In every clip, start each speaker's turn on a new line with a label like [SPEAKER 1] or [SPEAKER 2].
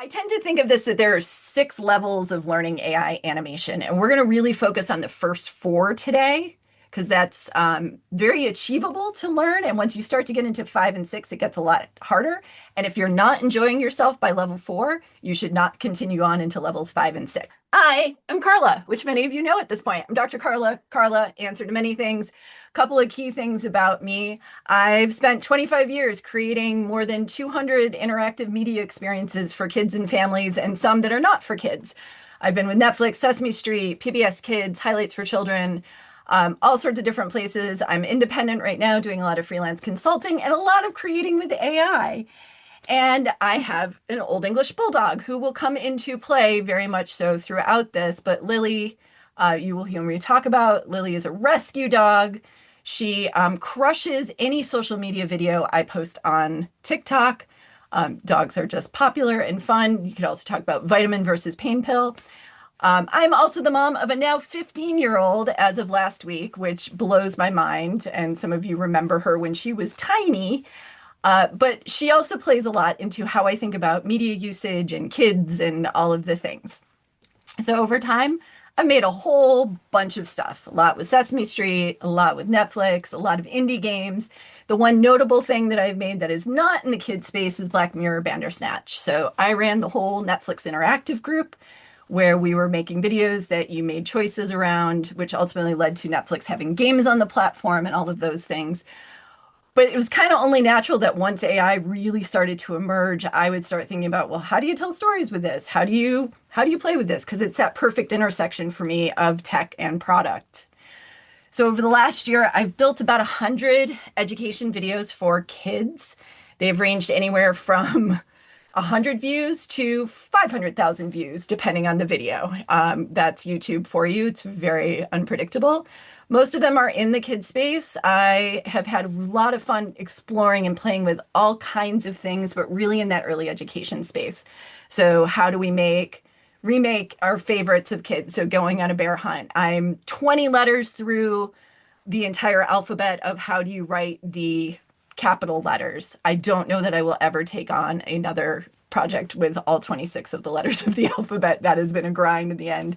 [SPEAKER 1] I tend to think of this that there are 6 levels of learning AI animation, and we're going to really focus on the first 4 today because that's very achievable to learn. And once you start to get into 5 and 6, it gets a lot harder. And if you're not enjoying yourself by level 4, you should not continue on into levels 5 and 6. I am Carla, which many of you know at this point. I'm Dr. Carla. Carla, answer to many things. A couple of key things about me. I've spent 25 years creating more than 200 interactive media experiences for kids and families, and some that are not for kids. I've been with Netflix, Sesame Street, PBS Kids, Highlights for Children, all sorts of different places. I'm independent right now, doing a lot of freelance consulting and a lot of creating with AI. And I have an Old English Bulldog who will come into play very much so throughout this. But Lily, you will hear me talk about. Lily is a rescue dog. She crushes any social media video I post on TikTok. Dogs are just popular and fun. You could also talk about vitamin versus pain pill. I'm also the mom of a now 15-year-old as of last week, which blows my mind. And some of you remember her when she was tiny. But she also plays a lot into how I think about media usage and kids and all of the things. So over time, I've made a whole bunch of stuff, a lot with Sesame Street, a lot with Netflix, a lot of indie games. The one notable thing that I've made that is not in the kids space is Black Mirror Bandersnatch. So I ran the whole Netflix interactive group where we were making videos that you made choices around, which ultimately led to Netflix having games on the platform and all of those things. But it was kind of only natural that once AI really started to emerge, I would start thinking about, well, how do you tell stories with this? How do you play with this? Because it's that perfect intersection for me of tech and product. So over the last year, I've built about 100 education videos for kids. They've ranged anywhere from 100 views to 500,000 views, depending on the video. That's YouTube for you. It's very unpredictable. Most of them are in the kids space. I have had a lot of fun exploring and playing with all kinds of things, but really in that early education space. So how do we remake our favorites of kids? So going on a bear hunt. I'm 20 letters through the entire alphabet of how do you write the capital letters. I don't know that I will ever take on another project with all 26 of the letters of the alphabet. That has been a grind in the end.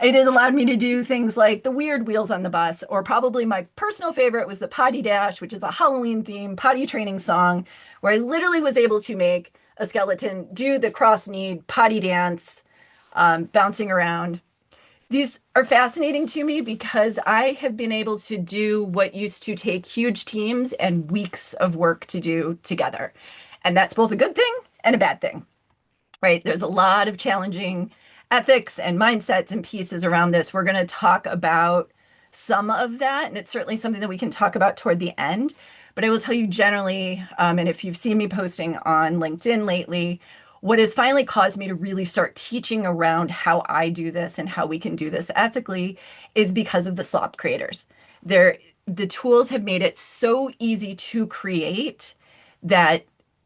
[SPEAKER 1] It has allowed me to do things like the weird wheels on the bus, or probably my personal favorite was the Potty Dash, which is a Halloween themed potty training song, where I literally was able to make a skeleton do the cross-kneed potty dance, bouncing around. These are fascinating to me because I have been able to do what used to take huge teams and weeks of work to do together. And that's both a good thing and a bad thing, right? There's a lot of challenging ethics and mindsets and pieces around this. We're going to talk about some of that, and it's certainly something that we can talk about toward the end. But I will tell you generally, and if you've seen me posting on LinkedIn lately, what has finally caused me to really start teaching around how I do this and how we can do this ethically is because of the slop creators. The tools have made it so easy to create that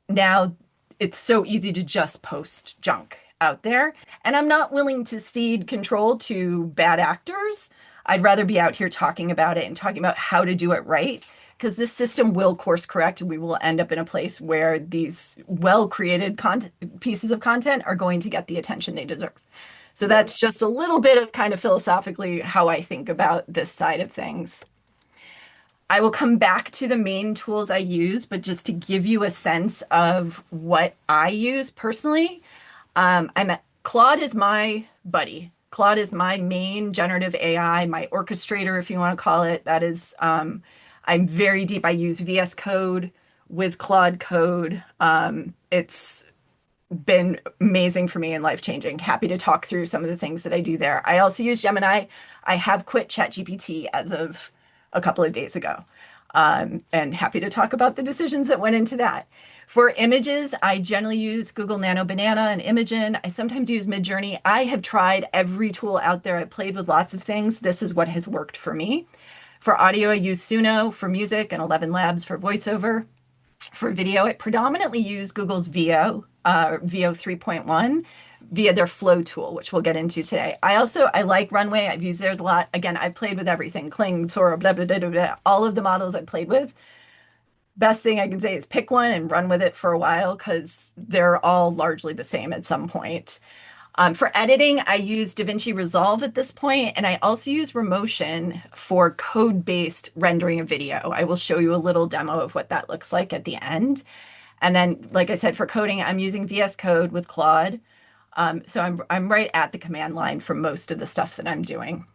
[SPEAKER 1] now it's so easy to just post junk out there. And I'm not willing to cede control to bad actors. I'd rather be out here talking about it and talking about how to do it right, because this system will course correct and we will end up in a place where these well-created pieces of content are going to get the attention they deserve. So that's just a little bit of kind of philosophically how I think about this side of things. I will come back to the main tools I use, but just to give you a sense of what I use personally, Claude is my buddy. Claude is my main generative AI, my orchestrator, if you want to call it. That is, I'm very deep. I use VS Code with Claude Code. It's been amazing for me and life-changing. Happy to talk through some of the things that I do there. I also use Gemini. I have quit ChatGPT as of a couple of days ago. And happy to talk about the decisions that went into that. For images, I generally use Google Nano Banana and Imagen. I sometimes use Midjourney. I have tried every tool out there. I've played with lots of things. This is what has worked for me. For audio, I use Suno. For music, and 11 Labs for voiceover. For video, I predominantly use Google's VO 3.1 via their Flow tool, which we'll get into today. I like Runway. I've used theirs a lot. Again, I've played with everything. Kling, Sora, blah, blah, blah, blah, blah. All of the models I've played with. Best thing I can say is pick one and run with it for a while because they're all largely the same at some point. For editing, I use DaVinci Resolve at this point, and I also use Remotion for code-based rendering of video. I will show you a little demo of what that looks like at the end. And then, like I said, for coding, I'm using VS Code with Claude. So I'm right at the command line for most of the stuff that I'm doing.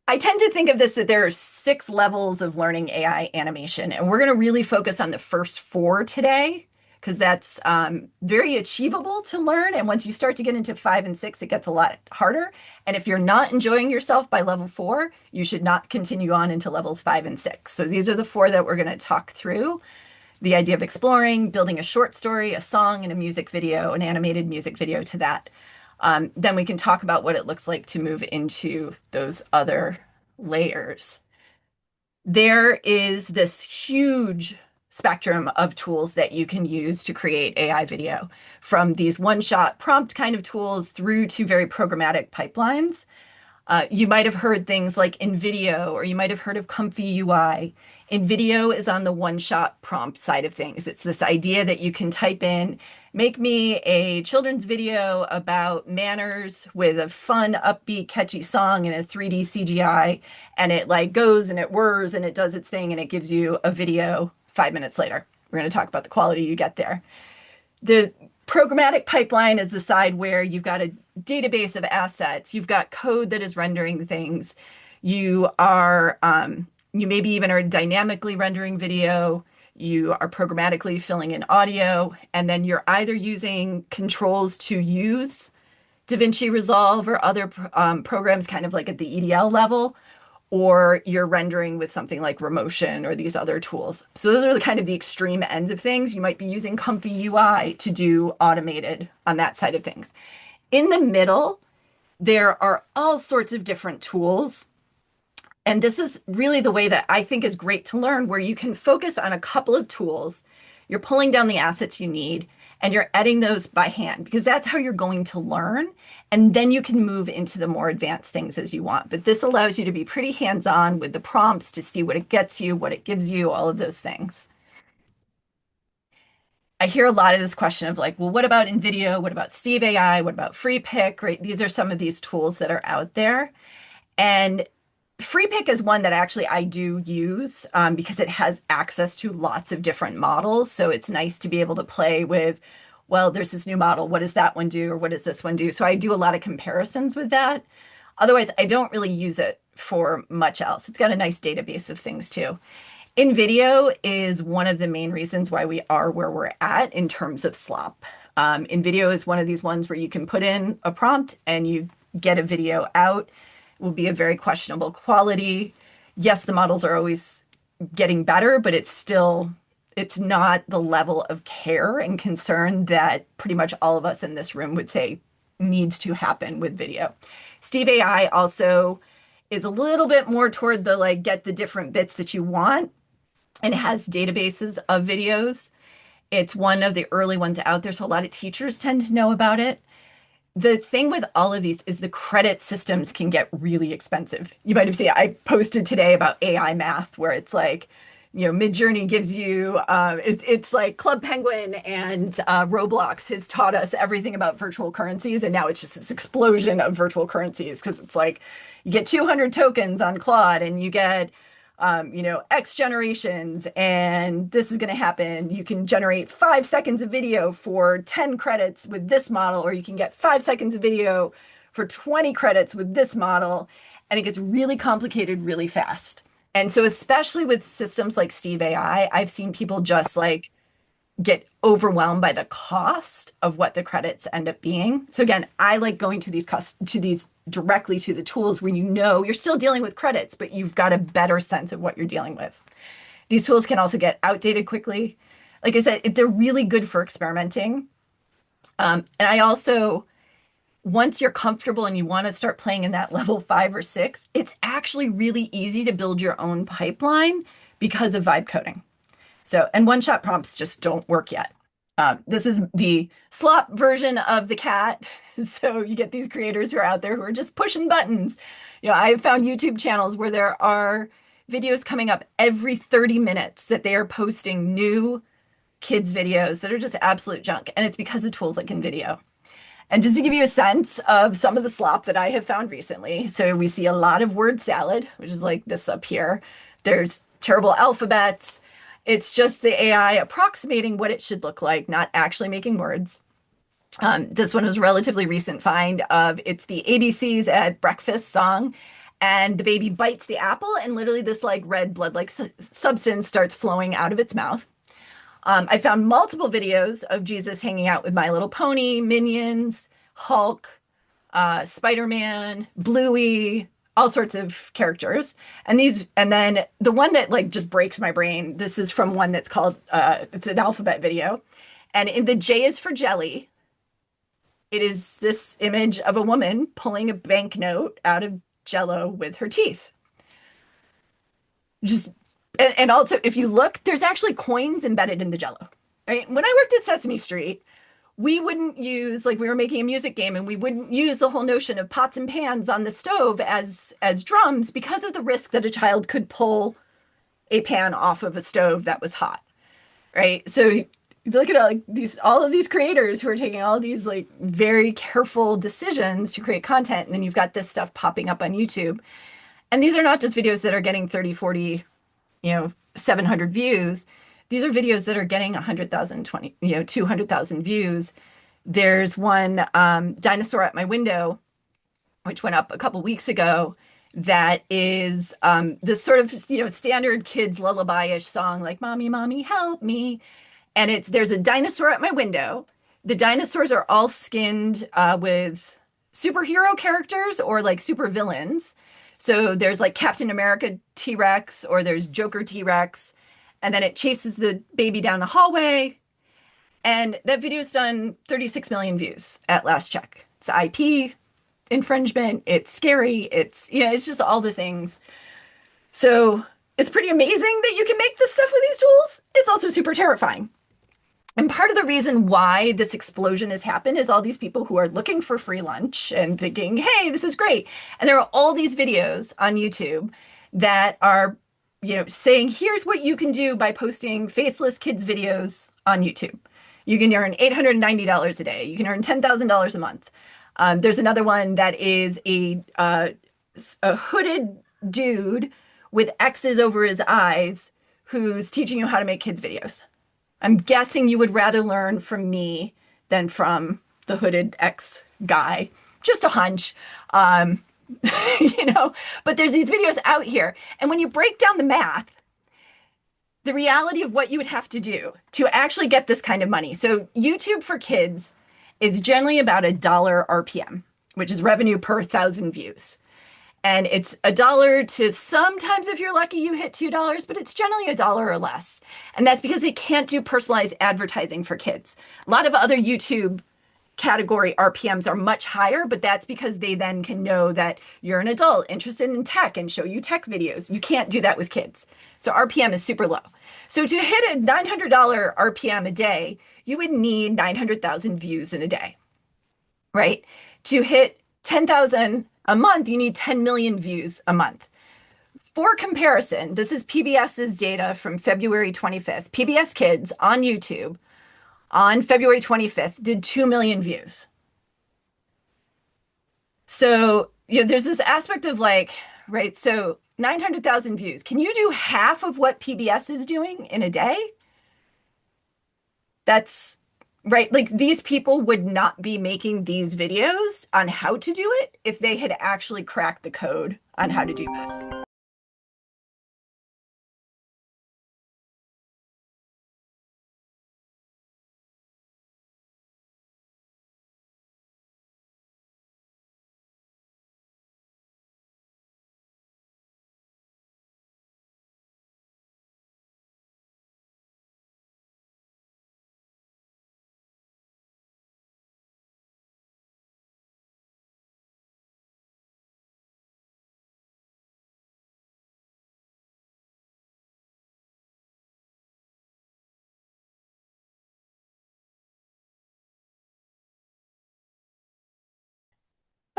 [SPEAKER 1] I tend to think of this that there are 6 levels of learning AI animation, and we're going to really focus on the first 4 today because that's very achievable to learn. And once you start to get into 5 and 6, it gets a lot harder. And if you're not enjoying yourself by level 4, you should not continue on into levels 5 and 6. So these are the 4 that we're going to talk through. The idea of exploring, building a short story, a song, and a music video, an animated music video to that. Then we can talk about what it looks like to move into those other layers. There is this huge spectrum of tools that you can use to create AI video, from these one-shot prompt kind of tools through to very programmatic pipelines. You might have heard things like InVideo, or you might have heard of Comfy UI. InVideo is on the one-shot prompt side of things. It's this idea that you can type in, make me a children's video about manners with a fun, upbeat, catchy song and a 3D CGI, and it like goes and it whirs and it does its thing and it gives you a video 5 minutes later. We're going to talk about the quality you get there. The programmatic pipeline is the side where you've got a database of assets, you've got code that is rendering things, you are you maybe even are dynamically rendering video, you are programmatically filling in audio, and then you're either using controls to use DaVinci Resolve or other programs kind of like at the EDL level, or you're rendering with something like Remotion or these other tools. So those are the kind of the extreme ends of things. You might be using Comfy UI to do automated on that side of things. In the middle, there are all sorts of different tools. And this is really the way that I think is great to learn, where you can focus on a couple of tools. You're pulling down the assets you need, and you're editing those by hand because that's how you're going to learn. And then you can move into the more advanced things as you want. But this allows you to be pretty hands-on with the prompts to see what it gets you, what it gives you, all of those things. I hear a lot of this question of like, well, what about InVideo? What about Steve AI? What about FreePic? Right? These are some of these tools that are out there. And FreePic is one that actually I do use because it has access to lots of different models. So it's nice to be able to play with, well, there's this new model. What does that one do? Or what does this one do? So I do a lot of comparisons with that. Otherwise, I don't really use it for much else. It's got a nice database of things too. InVideo is one of the main reasons why we are where we're at in terms of slop. InVideo is one of these ones where you can put in a prompt and you get a video out. It will be a very questionable quality. Yes, the models are always getting better, but it's not the level of care and concern that pretty much all of us in this room would say needs to happen with video. Steve AI also is a little bit more toward the like get the different bits that you want, and it has databases of videos. It's one of the early ones out there, so a lot of teachers tend to know about it. The thing with all of these is the credit systems can get really expensive. You might have seen, I posted today about AI math, where it's like, Midjourney gives you, it's like Club Penguin and Roblox has taught us everything about virtual currencies. And now it's just this explosion of virtual currencies because it's like you get 200 tokens on Claude and you get X generations, and this is going to happen. You can generate 5 seconds of video for 10 credits with this model, or you can get 5 seconds of video for 20 credits with this model. And it gets really complicated really fast. And so, especially with systems like Steve AI, I've seen people just like get overwhelmed by the cost of what the credits end up being. So again, I like going to these directly to the tools where you're still dealing with credits, but you've got a better sense of what you're dealing with. These tools can also get outdated quickly. Like I said, they're really good for experimenting. And I also, once you're comfortable and you want to start playing in that level 5 or 6, it's actually really easy to build your own pipeline because of vibe coding. So, and one-shot prompts just don't work yet. This is the slop version of the cat. So you get these creators who are out there who are just pushing buttons. I've found YouTube channels where there are videos coming up every 30 minutes that they are posting new kids videos that are just absolute junk. And it's because of tools like InVideo. And just to give you a sense of some of the slop that I have found recently, so we see a lot of word salad, which is like this up here. There's terrible alphabets. It's just the AI approximating what it should look like, not actually making words. This one was a relatively recent find of it's the ABCs at breakfast song, and the baby bites the apple, and literally this like red blood-like substance starts flowing out of its mouth. I found multiple videos of Jesus hanging out with My Little Pony, Minions, Hulk, Spider-Man, Bluey, all sorts of characters. And then the one that like just breaks my brain, this is from one that's called, it's an alphabet video. And in the J is for jelly, it is this image of a woman pulling a banknote out of Jello with her teeth. Just and also if you look, there's actually coins embedded in the Jello. Right? When I worked at Sesame Street, we wouldn't use like we were making a music game and we wouldn't use the whole notion of pots and pans on the stove as drums because of the risk that a child could pull a pan off of a stove that was hot. Right? So you look at all of these creators who are taking all of these like very careful decisions to create content, and then you've got this stuff popping up on YouTube. And these are not just videos that are getting 30, 40, 700 views. These are videos that are getting 100,000, 200,000 views. There's one, Dinosaur at My Window, which went up a couple weeks ago, that is this sort of, standard kids lullaby-ish song like Mommy, Mommy, Help Me. And there's a dinosaur at my window. The dinosaurs are all skinned with superhero characters or like super villains. So there's like Captain America T-Rex or there's Joker T-Rex. And then it chases the baby down the hallway. And that video's done 36 million views at last check. It's IP infringement. It's scary. It's just all the things. So it's pretty amazing that you can make this stuff with these tools. It's also super terrifying. And part of the reason why this explosion has happened is all these people who are looking for free lunch and thinking, hey, this is great. And there are all these videos on YouTube that are, saying, here's what you can do by posting faceless kids videos on YouTube. You can earn $890 a day. You can earn $10,000 a month. There's another one that is a hooded dude with X's over his eyes who's teaching you how to make kids videos. I'm guessing you would rather learn from me than from the hooded X guy. Just a hunch. But there's these videos out here. And when you break down the math, the reality of what you would have to do to actually get this kind of money. So YouTube for kids is generally about $1 RPM, which is revenue per 1,000 views. And it's $1 to sometimes, if you're lucky, you hit $2, but it's generally $1 or less. And that's because they can't do personalized advertising for kids. A lot of other YouTube category RPMs are much higher, but that's because they then can know that you're an adult interested in tech and show you tech videos. You can't do that with kids. So RPM is super low. So to hit a $900 RPM a day, you would need 900,000 views in a day, right? To hit 10,000 a month, you need 10 million views a month. For comparison, this is PBS's data from February 25th. PBS Kids on YouTube on February 25th did 2 million views. So, there's this aspect of like, right? So 900,000 views. Can you do half of what PBS is doing in a day? That's right. Like these people would not be making these videos on how to do it if they had actually cracked the code on how to do this.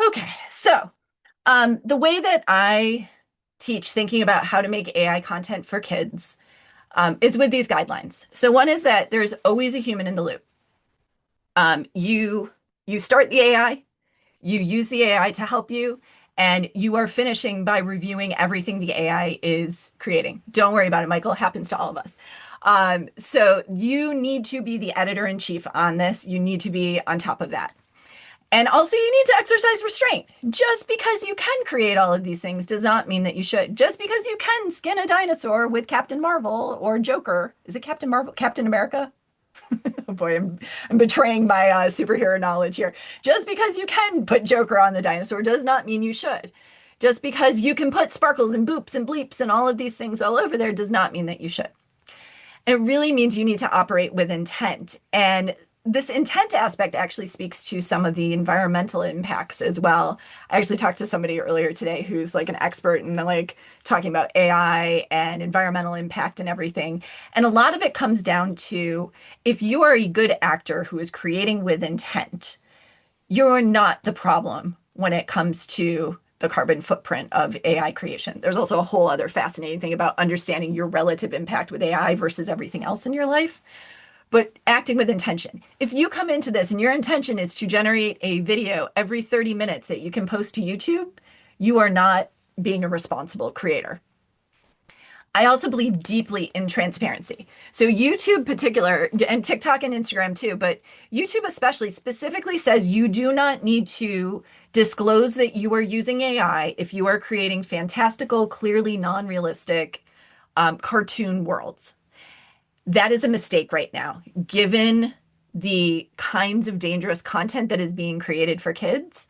[SPEAKER 1] Okay, so the way that I teach thinking about how to make AI content for kids is with these guidelines. So one is that there's always a human in the loop. You start the AI, you use the AI to help you, and you are finishing by reviewing everything the AI is creating. Don't worry about it, Michael. It happens to all of us. So you need to be the editor in chief on this. You need to be on top of that. And also, you need to exercise restraint. Just because you can create all of these things does not mean that you should. Just because you can skin a dinosaur with Captain Marvel or Joker. Is it Captain Marvel? Captain America? Oh boy, I'm betraying my superhero knowledge here. Just because you can put Joker on the dinosaur does not mean you should. Just because you can put sparkles and boops and bleeps and all of these things all over there does not mean that you should. It really means you need to operate with intent. And this intent aspect actually speaks to some of the environmental impacts as well. I actually talked to somebody earlier today who's like an expert in like talking about AI and environmental impact and everything. And a lot of it comes down to if you are a good actor who is creating with intent, you're not the problem when it comes to the carbon footprint of AI creation. There's also a whole other fascinating thing about understanding your relative impact with AI versus everything else in your life, but acting with intention. If you come into this and your intention is to generate a video every 30 minutes that you can post to YouTube, you are not being a responsible creator. I also believe deeply in transparency. So YouTube particular, and TikTok and Instagram too, but YouTube especially specifically says you do not need to disclose that you are using AI if you are creating fantastical, clearly non-realistic cartoon worlds. That is a mistake right now, given the kinds of dangerous content that is being created for kids.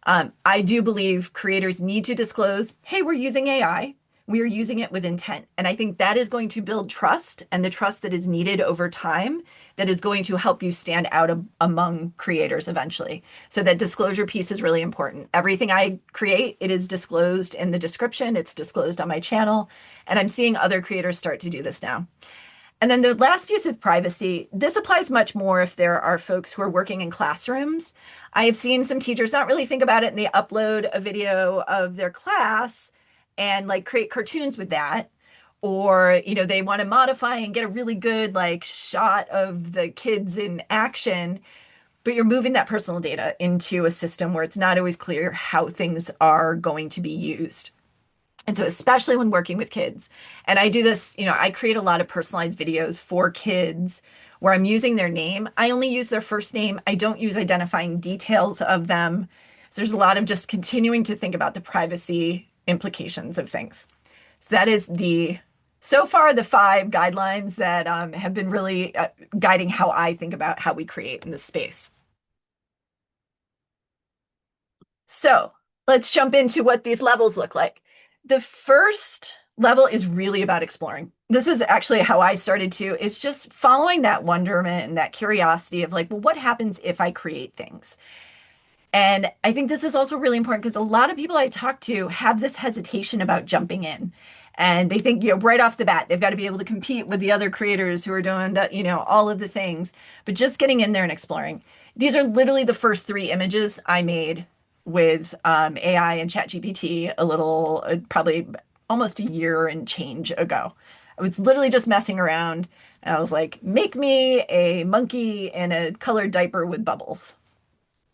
[SPEAKER 1] I do believe creators need to disclose, hey, we're using AI. We are using it with intent. And I think that is going to build trust and the trust that is needed over time that is going to help you stand out among creators eventually. So that disclosure piece is really important. Everything I create, it is disclosed in the description. It's disclosed on my channel. And I'm seeing other creators start to do this now. And then the last piece of privacy, this applies much more if there are folks who are working in classrooms. I have seen some teachers not really think about it and they upload a video of their class and like create cartoons with that. Or, they want to modify and get a really good like shot of the kids in action, but you're moving that personal data into a system where it's not always clear how things are going to be used. And so especially when working with kids, and I do this, I create a lot of personalized videos for kids where I'm using their name. I only use their first name. I don't use identifying details of them. So there's a lot of just continuing to think about the privacy implications of things. So that is so far the 5 guidelines that have been really guiding how I think about how we create in this space. So let's jump into what these levels look like. The first level is really about exploring. This is actually how I started to, is just following that wonderment and that curiosity of like, well, what happens if I create things? And I think this is also really important because a lot of people I talk to have this hesitation about jumping in. And they think, right off the bat, they've got to be able to compete with the other creators who are doing that, all of the things, but just getting in there and exploring. These are literally the first 3 images I made with AI and ChatGPT probably almost a year and change ago. I was literally just messing around and I was like, make me a monkey in a colored diaper with bubbles,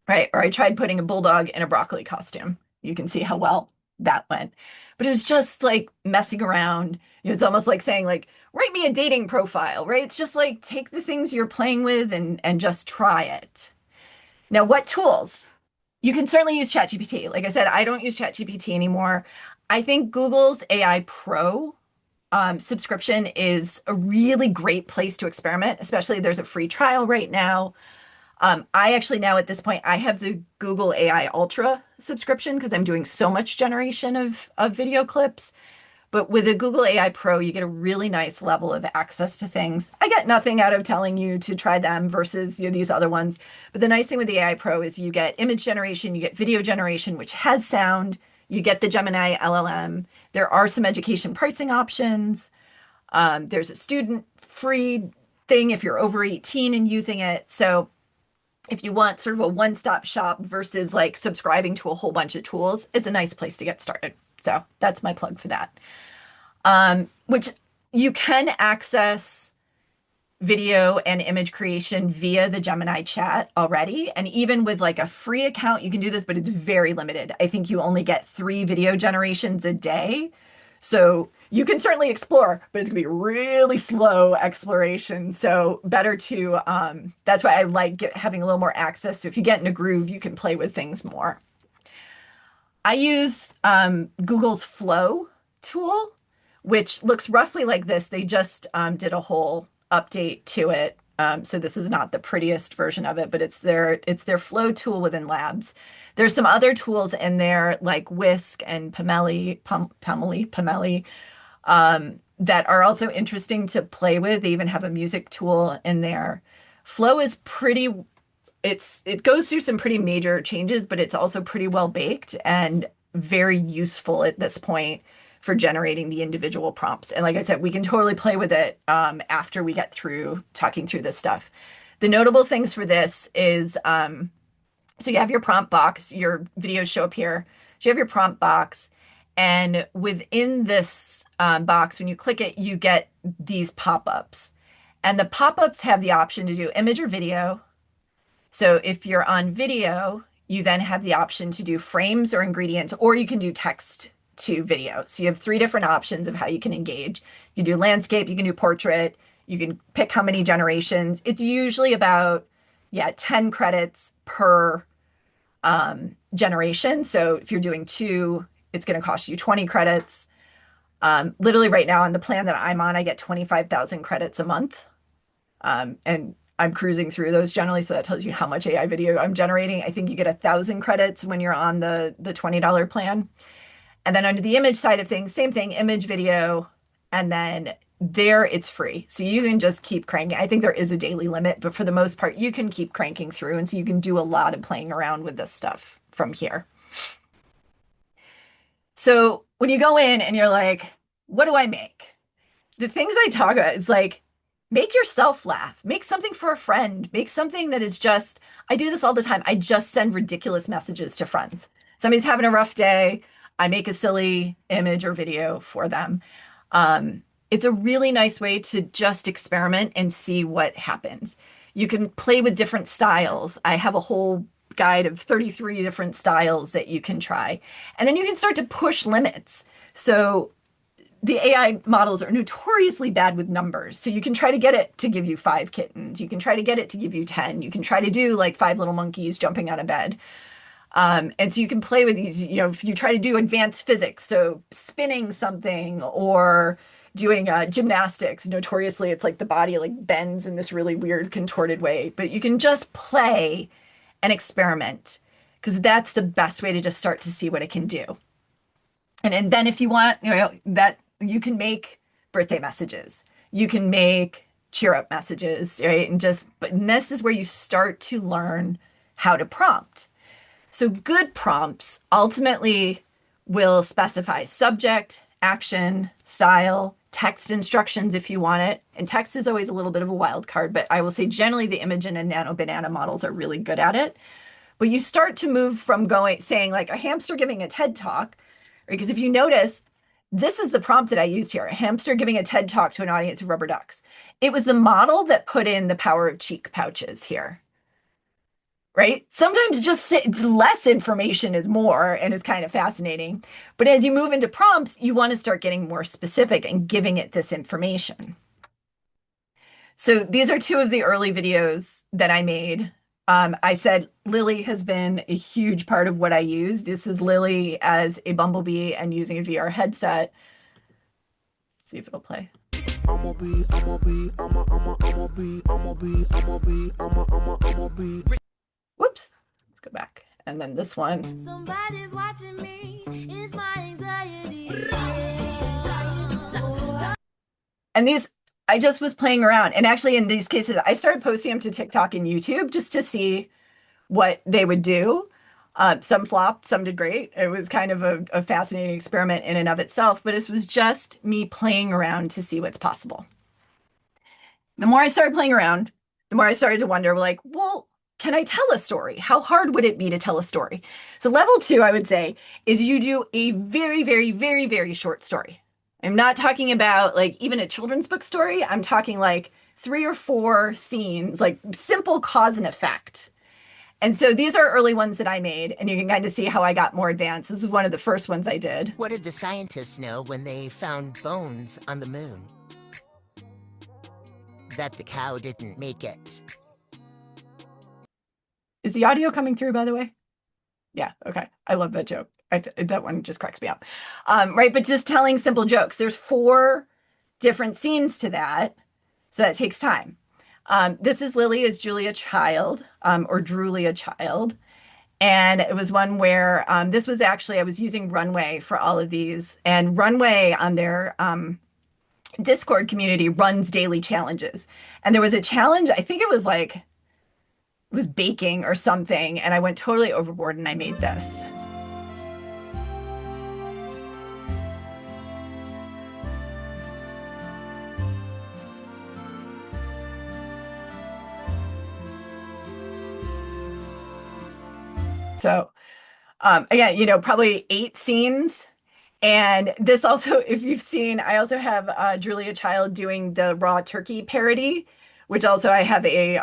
[SPEAKER 1] right? Or I tried putting a bulldog in a broccoli costume. You can see how well that went. But it was just like messing around. It's almost like saying like, write me a dating profile, right? It's just like take the things you're playing with and just try it. Now, what tools? You can certainly use ChatGPT. Like I said, I don't use ChatGPT anymore. I think Google's AI Pro subscription is a really great place to experiment, especially there's a free trial right now. I actually now at this point, I have the Google AI Ultra subscription because I'm doing so much generation of video clips. But with the Google AI Pro, you get a really nice level of access to things. I get nothing out of telling you to try them versus these other ones. But the nice thing with the AI Pro is you get image generation, you get video generation, which has sound, you get the Gemini LLM. There are some education pricing options. There's a student free thing if you're over 18 and using it. So if you want sort of a one-stop shop versus like subscribing to a whole bunch of tools, it's a nice place to get started. So that's my plug for that. Which you can access video and image creation via the Gemini chat already. And even with like a free account, you can do this, but it's very limited. I think you only get 3 video generations a day. So you can certainly explore, but it's gonna be really slow exploration. So better to, that's why I like having a little more access. So if you get in a groove, you can play with things more. I use Google's Flow tool, which looks roughly like this. They just did a whole update to it. So this is not the prettiest version of it, but it's their Flow tool within Labs. There's some other tools in there like Whisk and Pameli, that are also interesting to play with. They even have a music tool in there. Flow is pretty, it goes through some pretty major changes, but it's also pretty well baked and very useful at this point for generating the individual prompts. And like I said, we can totally play with it after we get through talking through this stuff. The notable things for this is, so you have your prompt box, your videos show up here. So you have your prompt box, and within this box, when you click it, you get these pop-ups. And the pop-ups have the option to do image or video. So if you're on video, you then have the option to do frames or ingredients, or you can do text to video. So you have 3 different options of how you can engage. You can do landscape, you can do portrait, you can pick how many generations. It's usually about, 10 credits per generation. So if you're doing 2, it's going to cost you 20 credits. Literally right now on the plan that I'm on, I get 25,000 credits a month. And I'm cruising through those generally. So that tells you how much AI video I'm generating. I think you get 1,000 credits when you're on the $20 plan. And then under the image side of things, same thing, image, video, and then there it's free. So you can just keep cranking. I think there is a daily limit, but for the most part, you can keep cranking through. And so you can do a lot of playing around with this stuff from here. So when you go in and you're like, what do I make? The things I talk about is like, make yourself laugh, make something for a friend, make something that is just, I do this all the time. I just send ridiculous messages to friends. Somebody's having a rough day. I make a silly image or video for them. It's a really nice way to just experiment and see what happens. You can play with different styles. I have a whole guide of 33 different styles that you can try. And then you can start to push limits. So the AI models are notoriously bad with numbers. So you can try to get it to give you 5 kittens. You can try to get it to give you 10. You can try to do like 5 little monkeys jumping on a bed. And so you can play with these, if you try to do advanced physics, so spinning something or doing gymnastics, notoriously it's like the body like bends in this really weird contorted way, but you can just play and experiment because that's the best way to just start to see what it can do. And then if you want, that you can make birthday messages, you can make cheer up messages, right? And this is where you start to learn how to prompt. So good prompts ultimately will specify subject, action, style, text instructions if you want it. And text is always a little bit of a wild card, but I will say generally the Imagen and Nano banana models are really good at it. But you start to move from saying like a hamster giving a TED talk, because if you notice, this is the prompt that I used here, a hamster giving a TED talk to an audience of rubber ducks. It was the model that put in the power of cheek pouches here. Right? Sometimes just less information is more and is kind of fascinating. But as you move into prompts, you want to start getting more specific and giving it this information. So these are 2 of the early videos that I made. I said Lily has been a huge part of what I use. This is Lily as a bumblebee and using a VR headset. Let's see if it'll play. Whoops, let's go back. And then this one. Somebody's watching me. It's my anxiety. And these, I just was playing around. And actually in these cases, I started posting them to TikTok and YouTube just to see what they would do. Some flopped, some did great. It was kind of a fascinating experiment in and of itself, but it was just me playing around to see what's possible. The more I started playing around, the more I started to wonder, like, well, can I tell a story? How hard would it be to tell a story? So level 2, I would say, is you do a very, very, very, very short story. I'm not talking about like even a children's book story. I'm talking like 3 or 4 scenes, like simple cause and effect. And so these are early ones that I made, and you can kind of see how I got more advanced. This is one of the first ones I did.
[SPEAKER 2] What did the scientists know when they found bones on the moon? That the cow didn't make it.
[SPEAKER 1] Is the audio coming through, by the way? Yeah, okay. I love that joke. That one just cracks me up. Right, but just telling simple jokes. There's 4 different scenes to that, so that takes time. This is Lily as Julia Child, or Drulia Child. And it was one where this was actually, I was using Runway for all of these. And Runway on their Discord community runs daily challenges. And there was a challenge, I think it was like, it was baking or something. And I went totally overboard and I made this. So again, you know, probably 8 scenes. And this also, if you've seen, I also have Julia Child doing the raw turkey parody, which also I have a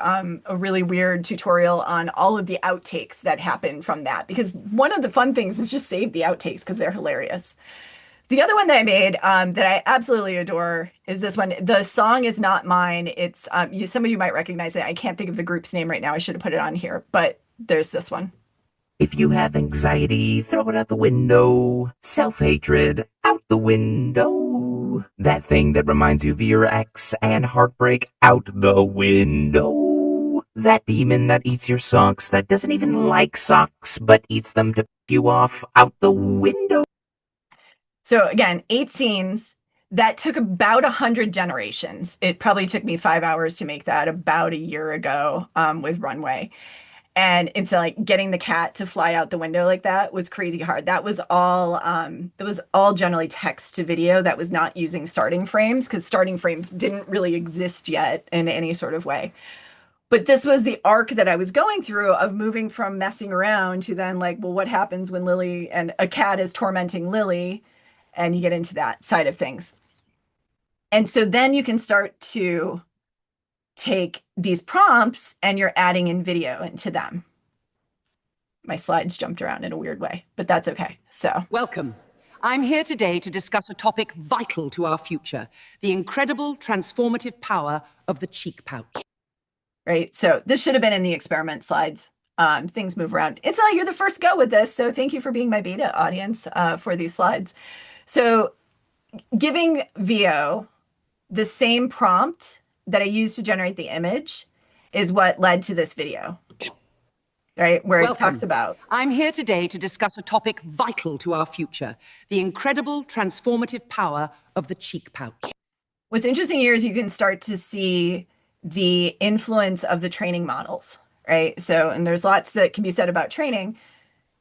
[SPEAKER 1] really weird tutorial on all of the outtakes that happen from that. Because one of the fun things is just save the outtakes because they're hilarious. The other one that I made that I absolutely adore is this one. The song is not mine. It's some of you might recognize it. I can't think of the group's name right now. I should have put it on here, but there's this one.
[SPEAKER 3] If you have anxiety, throw it out the window. Self-hatred, out the window. That thing that reminds you of your ex and heartbreak, out the window. That demon that eats your socks, that doesn't even like socks, but eats them to piss you off, out the window.
[SPEAKER 1] So again, 8 scenes. That took about 100 generations. It probably took me 5 hours to make that about a year ago with Runway. And it's like getting the cat to fly out the window like that was crazy hard. That was all generally text to video. That was not using starting frames because starting frames didn't really exist yet in any sort of way. But this was the arc that I was going through of moving from messing around to then like, well, what happens when Lily and a cat is tormenting Lily? And you get into that side of things. And so then you can start to take these prompts and you're adding in video into them. My slides jumped around in a weird way, but that's okay. So,
[SPEAKER 4] welcome. I'm here today to discuss a topic vital to our future, the incredible transformative power of the cheek pouch.
[SPEAKER 1] Right. So this should have been in the experiment slides. Things move around. It's not, you're the first go with this. So thank you for being my beta audience for these slides. So giving VO the same prompt that I used to generate the image is what led to this video, right? Where it talks about.
[SPEAKER 4] I'm here today to discuss a topic vital to our future, the incredible transformative power of the cheek pouch.
[SPEAKER 1] What's interesting here is you can start to see the influence of the training models, right? So, and there's lots that can be said about training.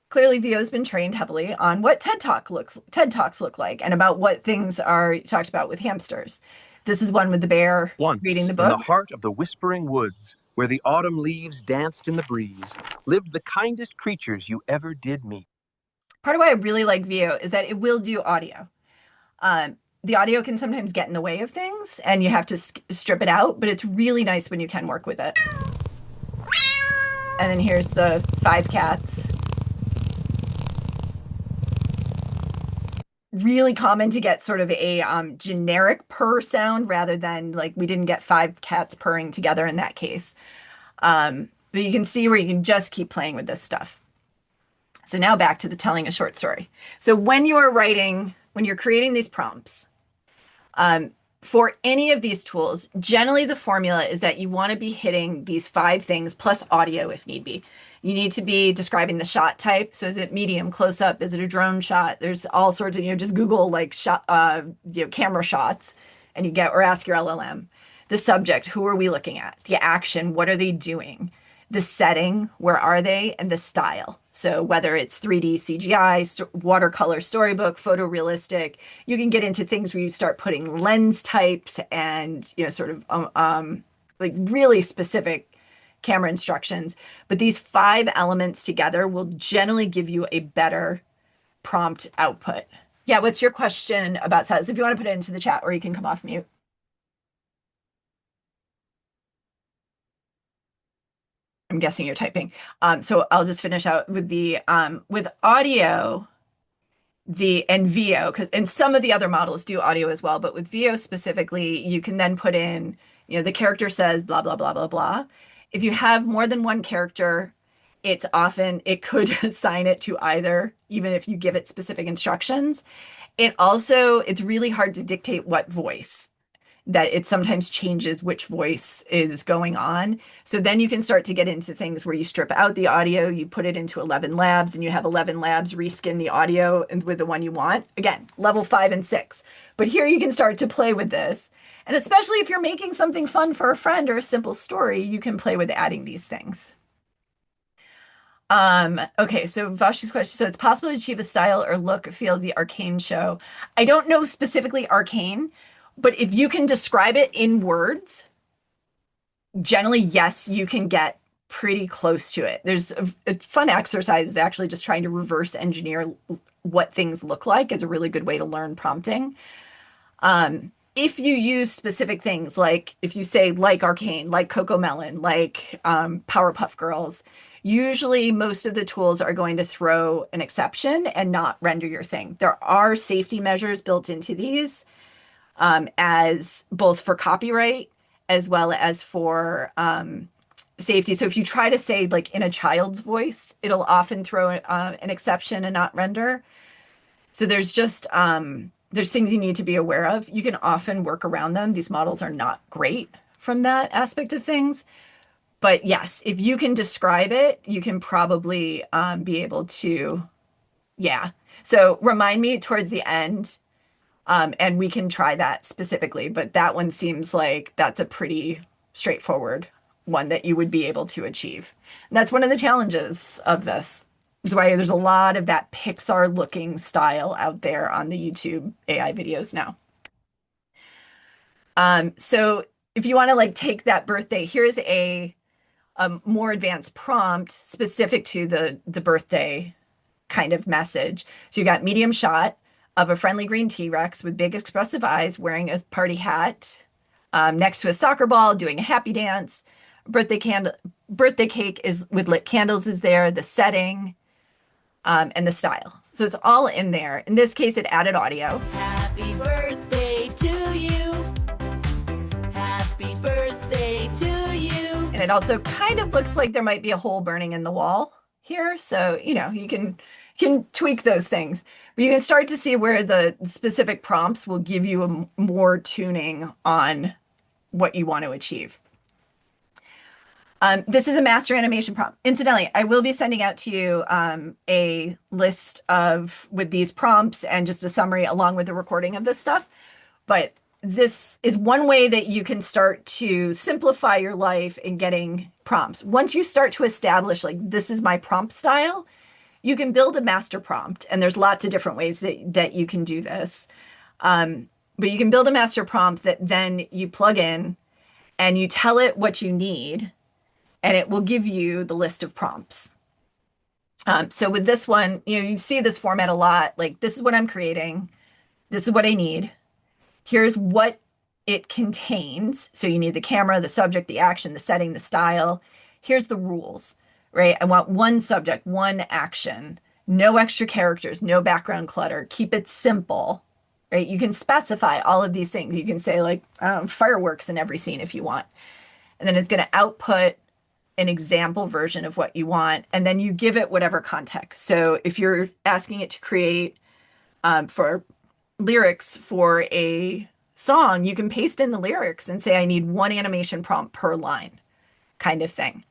[SPEAKER 1] Clearly, VO has been trained heavily on what TED Talks look like and about what things are talked about with hamsters. This is one with the bear reading the book.
[SPEAKER 5] In the heart of the whispering woods, where the autumn leaves danced in the breeze, lived the kindest creatures you ever did meet.
[SPEAKER 1] Part of why I really like VO is that it will do audio. The audio can sometimes get in the way of things, and you have to strip it out, but it's really nice when you can work with it. And then here's the 5 cats. Really common to get sort of a generic purr sound rather than like we didn't get 5 cats purring together in that case. But you can see where you can just keep playing with this stuff. So now back to the telling a short story. So when you're creating these prompts, for any of these tools, generally the formula is that you want to be hitting these 5 things plus audio if need be. You need to be describing the shot type. So is it medium, close up? Is it a drone shot? There's all sorts of, just Google like shot, camera shots and you get, or ask your LLM. The subject, who are we looking at? The action, what are they doing? The setting, where are they? And the style. So whether it's 3D CGI, watercolor, storybook, photorealistic, you can get into things where you start putting lens types and, sort of like really specific camera instructions. But these 5 elements together will generally give you a better prompt output. Yeah, what's your question about size? If you want to put it into the chat, or you can come off mute. I'm guessing you're typing. So I'll just finish out with the with audio, and VO, and some of the other models do audio as well, but with VO specifically, you can then put in, the character says blah blah blah blah blah. If you have more than one character, it could assign it to either, even if you give it specific instructions. It's really hard to dictate what voice, that it sometimes changes which voice is going on. So then you can start to get into things where you strip out the audio, you put it into 11 labs, and you have 11 labs reskin the audio with the one you want. Again, level 5 and 6. But here you can start to play with this. And especially if you're making something fun for a friend or a simple story, you can play with adding these things. Okay, so Vashi's question. So it's possible to achieve a style or look, feel of the Arcane show. I don't know specifically Arcane, but if you can describe it in words, generally, yes, you can get pretty close to it. There's a fun exercise is actually just trying to reverse engineer what things look like is a really good way to learn prompting. If you use specific things, like if you say like Arcane, like Cocomelon, like Powerpuff Girls, usually most of the tools are going to throw an exception and not render your thing. There are safety measures built into these, as both for copyright as well as for safety. So if you try to say like in a child's voice, it'll often throw an exception and not render. So there's just there's things you need to be aware of. You can often work around them. These models are not great from that aspect of things. But yes, if you can describe it, you can probably be able to, yeah. So remind me towards the end, and we can try that specifically. But that one seems like that's a pretty straightforward one that you would be able to achieve. And that's one of the challenges of this. This is why there's a lot of that Pixar-looking style out there on the YouTube AI videos now. So if you want to like take that birthday, here's a more advanced prompt specific to the birthday kind of message. So you got medium shot of a friendly green T-Rex with big expressive eyes wearing a party hat, next to a soccer ball doing a happy dance. Birthday cake is with lit candles is there, the setting, and the style. So it's all in there. In this case, it added audio.
[SPEAKER 6] Happy birthday to you. Happy birthday to you.
[SPEAKER 1] And it also kind of looks like there might be a hole burning in the wall here. So, you can tweak those things. But you can start to see where the specific prompts will give you more tuning on what you want to achieve. This is a master animation prompt. Incidentally, I will be sending out to you a list with these prompts and just a summary along with the recording of this stuff. But this is one way that you can start to simplify your life in getting prompts. Once you start to establish, like, this is my prompt style, you can build a master prompt. And there's lots of different ways that you can do this. But you can build a master prompt that then you plug in and you tell it what you need, and it will give you the list of prompts. So with this one, you see this format a lot. Like, this is what I'm creating. This is what I need. Here's what it contains. So you need the camera, the subject, the action, the setting, the style. Here's the rules, right? I want one subject, one action, no extra characters, no background clutter. Keep it simple, right? You can specify all of these things. You can say like fireworks in every scene if you want. And then it's going to output an example version of what you want, and then you give it whatever context. So if you're asking it to create for lyrics for a song, you can paste in the lyrics and say, I need one animation prompt per line, kind of thing.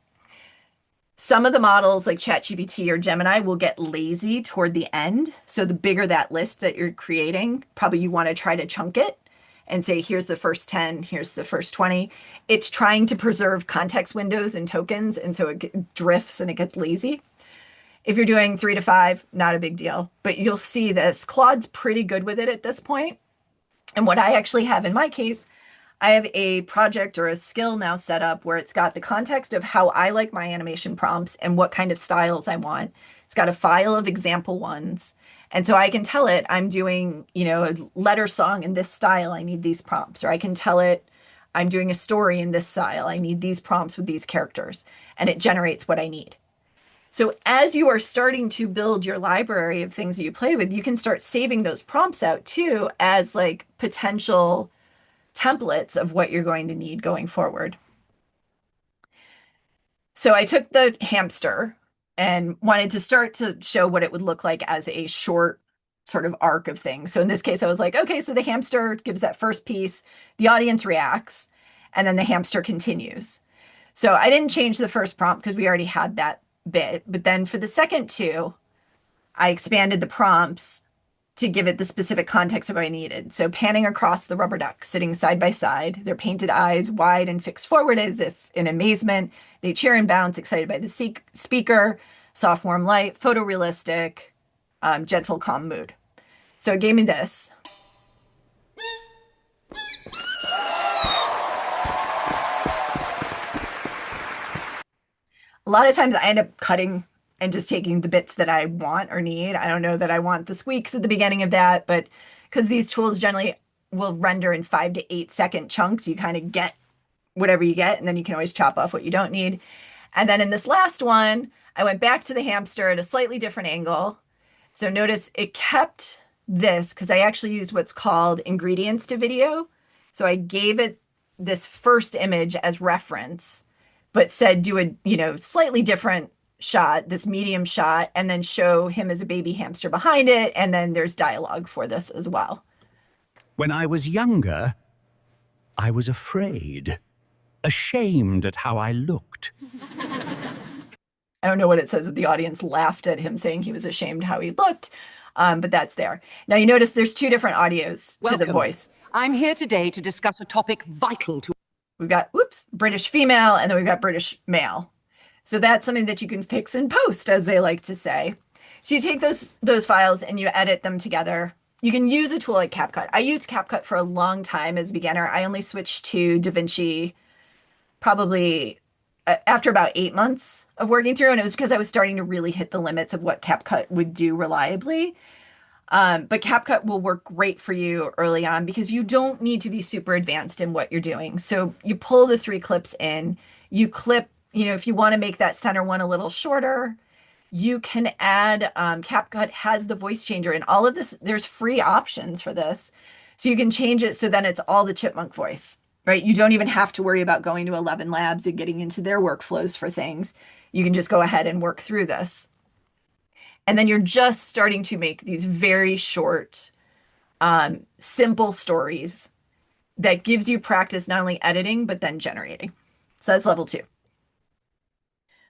[SPEAKER 1] Some of the models like ChatGPT or Gemini will get lazy toward the end. So the bigger that list that you're creating, probably you want to try to chunk it and say, here's the first 10, here's the first 20. It's trying to preserve context windows and tokens, and so it drifts and it gets lazy. If you're doing 3 to 5, not a big deal, but you'll see this. Claude's pretty good with it at this point. And what I actually have in my case, I have a project or a skill now set up where it's got the context of how I like my animation prompts and what kind of styles I want. It's got a file of example ones. And so I can tell it I'm doing, a letter song in this style. I need these prompts. Or I can tell it I'm doing a story in this style. I need these prompts with these characters. And it generates what I need. So as you are starting to build your library of things that you play with, you can start saving those prompts out too as like potential templates of what you're going to need going forward. So I took the hamster and wanted to start to show what it would look like as a short sort of arc of things. So in this case, I was like, okay, so the hamster gives that first piece, the audience reacts, and then the hamster continues. So I didn't change the first prompt because we already had that bit. But then for the second two, I expanded the prompts to give it the specific context of what I needed. So panning across the rubber duck, sitting side by side, their painted eyes wide and fixed forward as if in amazement. They cheer and bounce, excited by the speaker, soft, warm light, photorealistic, gentle, calm mood. So it gave me this. A lot of times I end up cutting and just taking the bits that I want or need. I don't know that I want the squeaks at the beginning of that, but because these tools generally will render in 5 to 8 second chunks, you kind of get whatever you get, and then you can always chop off what you don't need. And then in this last one, I went back to the hamster at a slightly different angle. So notice it kept this because I actually used what's called ingredients to video. So I gave it this first image as reference, but said do a slightly different shot, this medium shot, and then show him as a baby hamster behind it. And then there's dialogue for this as well.
[SPEAKER 7] When I was younger, I was afraid, ashamed at how I looked.
[SPEAKER 1] I don't know what it says that the audience laughed at him saying he was ashamed how he looked, but that's there. Now you notice there's 2 different audios to the voice.
[SPEAKER 4] I'm here today to discuss a topic vital to...
[SPEAKER 1] We've got, British female, and then we've got British male. So that's something that you can fix in post, as they like to say. So you take those files and you edit them together. You can use a tool like CapCut. I used CapCut for a long time as a beginner. I only switched to DaVinci probably after about 8 months of working through, and it was because I was starting to really hit the limits of what CapCut would do reliably. But CapCut will work great for you early on because you don't need to be super advanced in what you're doing. So you pull the 3 clips in, you clip, if you want to make that center one a little shorter, you can add, CapCut has the voice changer and all of this, there's free options for this. So you can change it so then it's all the chipmunk voice, right? You don't even have to worry about going to 11 Labs and getting into their workflows for things. You can just go ahead and work through this. And then you're just starting to make these very short, simple stories that gives you practice not only editing, but then generating. So that's level 2.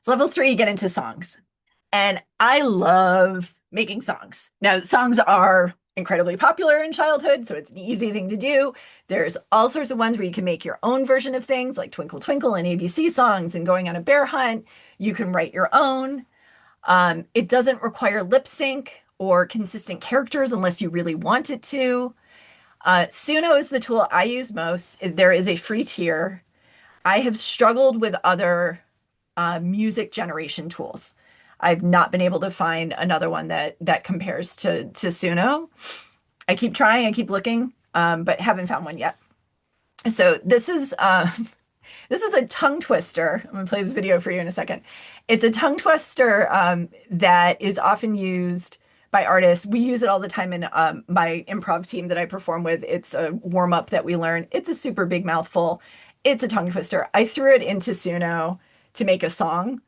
[SPEAKER 1] So level 3, you get into songs. And I love making songs. Now, songs are incredibly popular in childhood, so it's an easy thing to do. There's all sorts of ones where you can make your own version of things, like Twinkle Twinkle and ABC songs and Going on a Bear Hunt. You can write your own. It doesn't require lip sync or consistent characters unless you really want it to. Suno is the tool I use most. There is a free tier. I have struggled with other music generation tools. I've not been able to find another one that compares to Suno. I keep trying, I keep looking, but haven't found one yet. So this is a tongue twister. I'm gonna play this video for you in a second. It's a tongue twister that is often used by artists. We use it all the time in my improv team that I perform with. It's a warm-up that we learn. It's a super big mouthful. It's a tongue twister. I threw it into Suno to make a song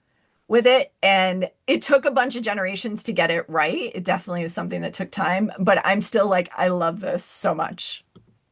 [SPEAKER 1] with it, and it took a bunch of generations to get it right. It definitely is something that took time, but I'm still like, I love this so much.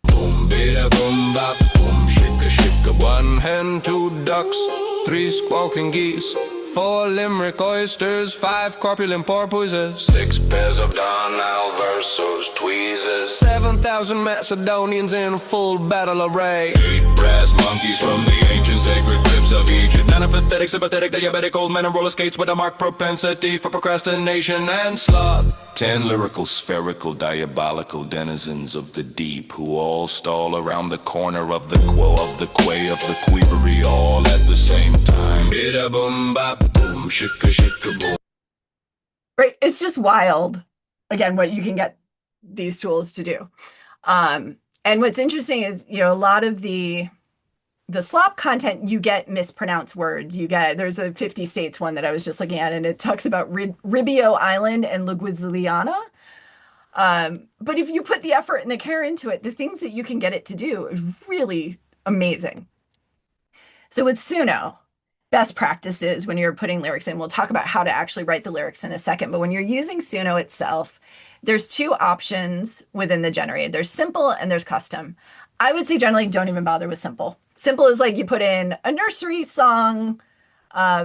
[SPEAKER 8] Boom, bida, boom, bop, boom, shika, shika, 1 hen, 2 ducks, 3 squawking geese, 4 limerick oysters, 5 corpulent porpoises, 6 pairs of Donald versus tweezers, 7,000 Macedonians in full battle array, 8 brass monkeys from the ancient sacred crypts of Egypt, 9 apathetic, sympathetic, diabetic old men and roller skates with a marked propensity for procrastination and sloth. 10 lyrical, spherical, diabolical denizens of the deep who all stall around the corner of the quo, of the quay, of the queevery, all at the same time. Bida boom bop boom, shika shika boom.
[SPEAKER 1] Right? It's just wild, again, what you can get these tools to do. And what's interesting is, a lot of the slop content, you get mispronounced words. There's a 50 states one that I was just looking at, and it talks about Ribio Island and Louisiana. But if you put the effort and the care into it, the things that you can get it to do is really amazing. So with Suno, best practices when you're putting lyrics in, we'll talk about how to actually write the lyrics in a second, but when you're using Suno itself, there's two options within the generator. There's simple and there's custom. I would say generally don't even bother with simple. Simple is like you put in a nursery song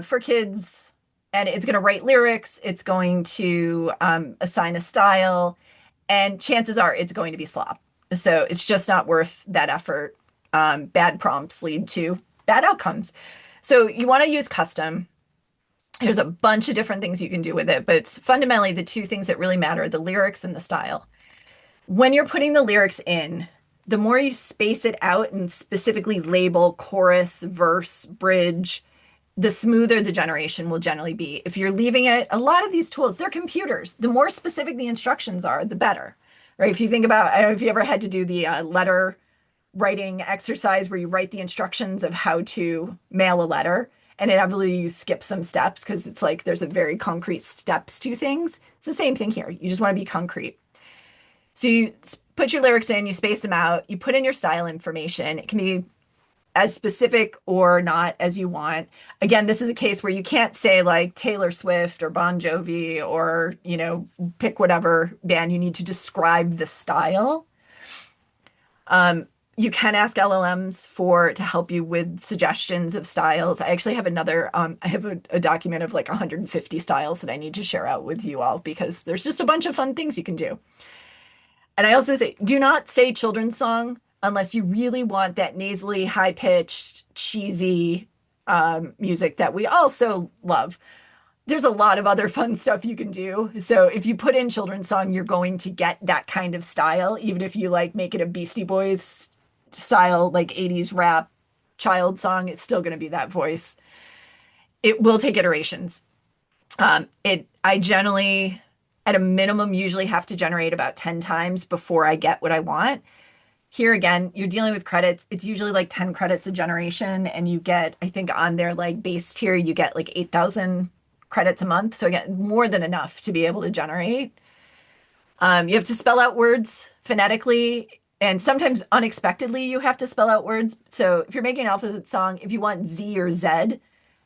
[SPEAKER 1] for kids, and it's going to write lyrics. It's going to assign a style, and chances are it's going to be slop. So it's just not worth that effort. Bad prompts lead to bad outcomes. So you want to use custom. There's a bunch of different things you can do with it, but it's fundamentally the two things that really matter, the lyrics and the style. When you're putting the lyrics in, the more you space it out and specifically label chorus, verse, bridge, the smoother the generation will generally be. If you're leaving it, a lot of these tools, they're computers. The more specific the instructions are, the better, right? If you think about, I don't know if you ever had to do the letter writing exercise where you write the instructions of how to mail a letter, and inevitably you skip some steps because it's like there's a very concrete steps to things. It's the same thing here. You just want to be concrete. So you put your lyrics in, you space them out, you put in your style information. It can be as specific or not as you want. Again, this is a case where you can't say like Taylor Swift or Bon Jovi or, pick whatever band. You need to describe the style. You can ask LLMs to help you with suggestions of styles. I actually have I have a document of like 150 styles that I need to share out with you all because there's just a bunch of fun things you can do. And I also say, do not say children's song unless you really want that nasally, high-pitched, cheesy music that we also love. There's a lot of other fun stuff you can do. So if you put in children's song, you're going to get that kind of style, even if you like make it a Beastie Boys style, like 80s rap child song, it's still going to be that voice. It will take iterations. I generally, at a minimum, usually have to generate about 10 times before I get what I want. Here again, you're dealing with credits. It's usually like 10 credits a generation, and you get, I think on their like base tier, you get like 8,000 credits a month. So again, more than enough to be able to generate. You have to spell out words phonetically, and sometimes unexpectedly you have to spell out words. So if you're making an opposite song, if you want Z or Z,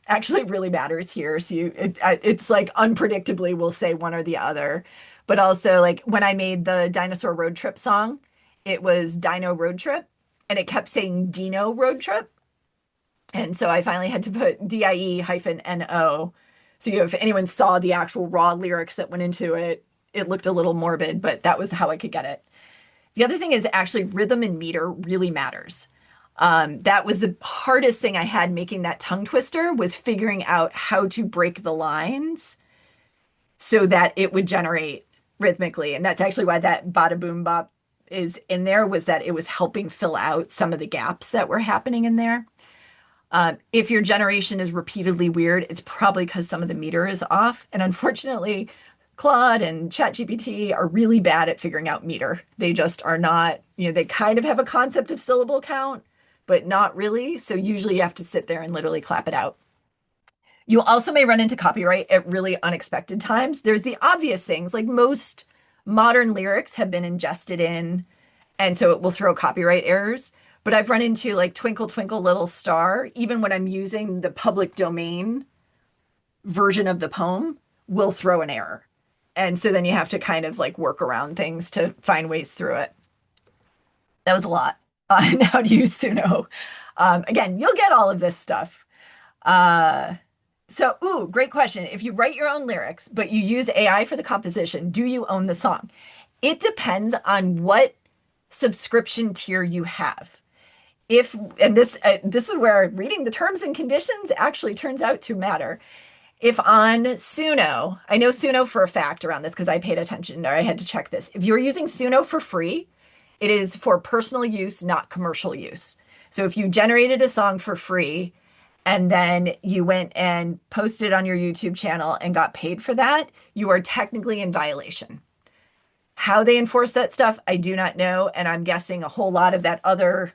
[SPEAKER 1] actually really matters here. So it's like unpredictably we'll say one or the other. But also like when I made the Dinosaur Road Trip song, it was Dino Road Trip, and it kept saying Dino Road Trip. And so I finally had to put DIE-NO. So if anyone saw the actual raw lyrics that went into it, it looked a little morbid, but that was how I could get it. The other thing is actually rhythm and meter really matters. That was the hardest thing I had making that tongue twister, was figuring out how to break the lines so that it would generate rhythmically. And that's actually why that bada boom bop is in there, was that it was helping fill out some of the gaps that were happening in there. If your generation is repeatedly weird, it's probably because some of the meter is off. And unfortunately, Claude and ChatGPT are really bad at figuring out meter. They just are not, they kind of have a concept of syllable count, but not really. So usually you have to sit there and literally clap it out. You also may run into copyright at really unexpected times. There's the obvious things, like most modern lyrics have been ingested in, and so it will throw copyright errors. But I've run into like Twinkle Twinkle Little Star, even when I'm using the public domain version of the poem, will throw an error. And so then you have to kind of like work around things to find ways through it. That was a lot on how to use Suno. Again, you'll get all of this stuff. Great question. If you write your own lyrics, but you use AI for the composition, do you own the song? It depends on what subscription tier you have. This is where reading the terms and conditions actually turns out to matter. If on Suno, I know Suno for a fact around this because I paid attention or I had to check this. If you're using Suno for free, it is for personal use, not commercial use. So if you generated a song for free and then you went and posted on your YouTube channel and got paid for that, you are technically in violation. How they enforce that stuff, I do not know. And I'm guessing a whole lot of that other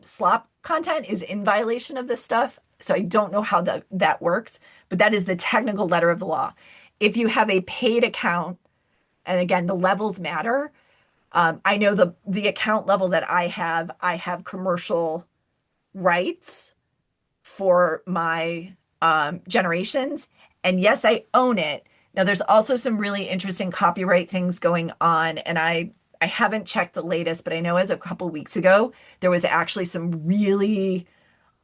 [SPEAKER 1] slop content is in violation of this stuff. So I don't know how that works, but that is the technical letter of the law. If you have a paid account, and again, the levels matter. I know the account level that I have commercial rights for my generations. And yes, I own it. Now, there's also some really interesting copyright things going on, and I haven't checked the latest, but I know as a couple weeks ago, there was actually some really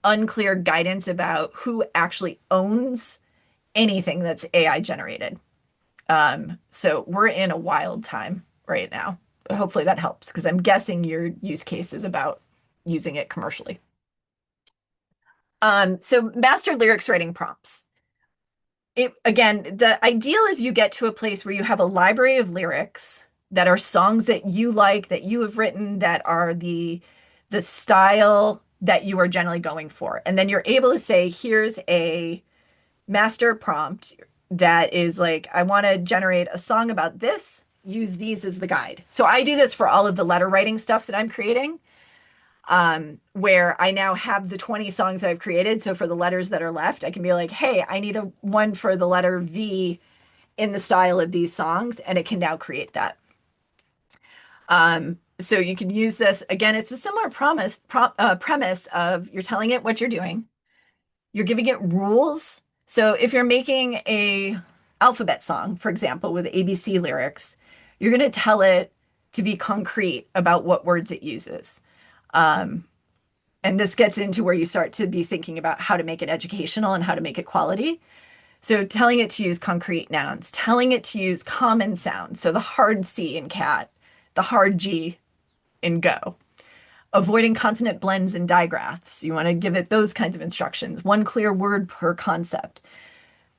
[SPEAKER 1] unclear guidance about who actually owns anything that's AI generated. So we're in a wild time right now. But hopefully that helps because I'm guessing your use case is about using it commercially. So master lyrics writing prompts. Again, the ideal is you get to a place where you have a library of lyrics that are songs that you like, that you have written, that are the style that you are generally going for. And then you're able to say, here's a master prompt that is like, I want to generate a song about this, use these as the guide. So I do this for all of the letter writing stuff that I'm creating, where I now have the 20 songs that I've created. So for the letters that are left, I can be like, hey, I need one for the letter V in the style of these songs, and it can now create that. So you can use this. Again, it's a similar premise of you're telling it what you're doing. You're giving it rules. So if you're making a alphabet song, for example, with ABC lyrics, you're going to tell it to be concrete about what words it uses. And this gets into where you start to be thinking about how to make it educational and how to make it quality. So telling it to use concrete nouns, telling it to use common sounds. So the hard C in cat, the hard G in go. Avoiding consonant blends and digraphs. You want to give it those kinds of instructions. One clear word per concept.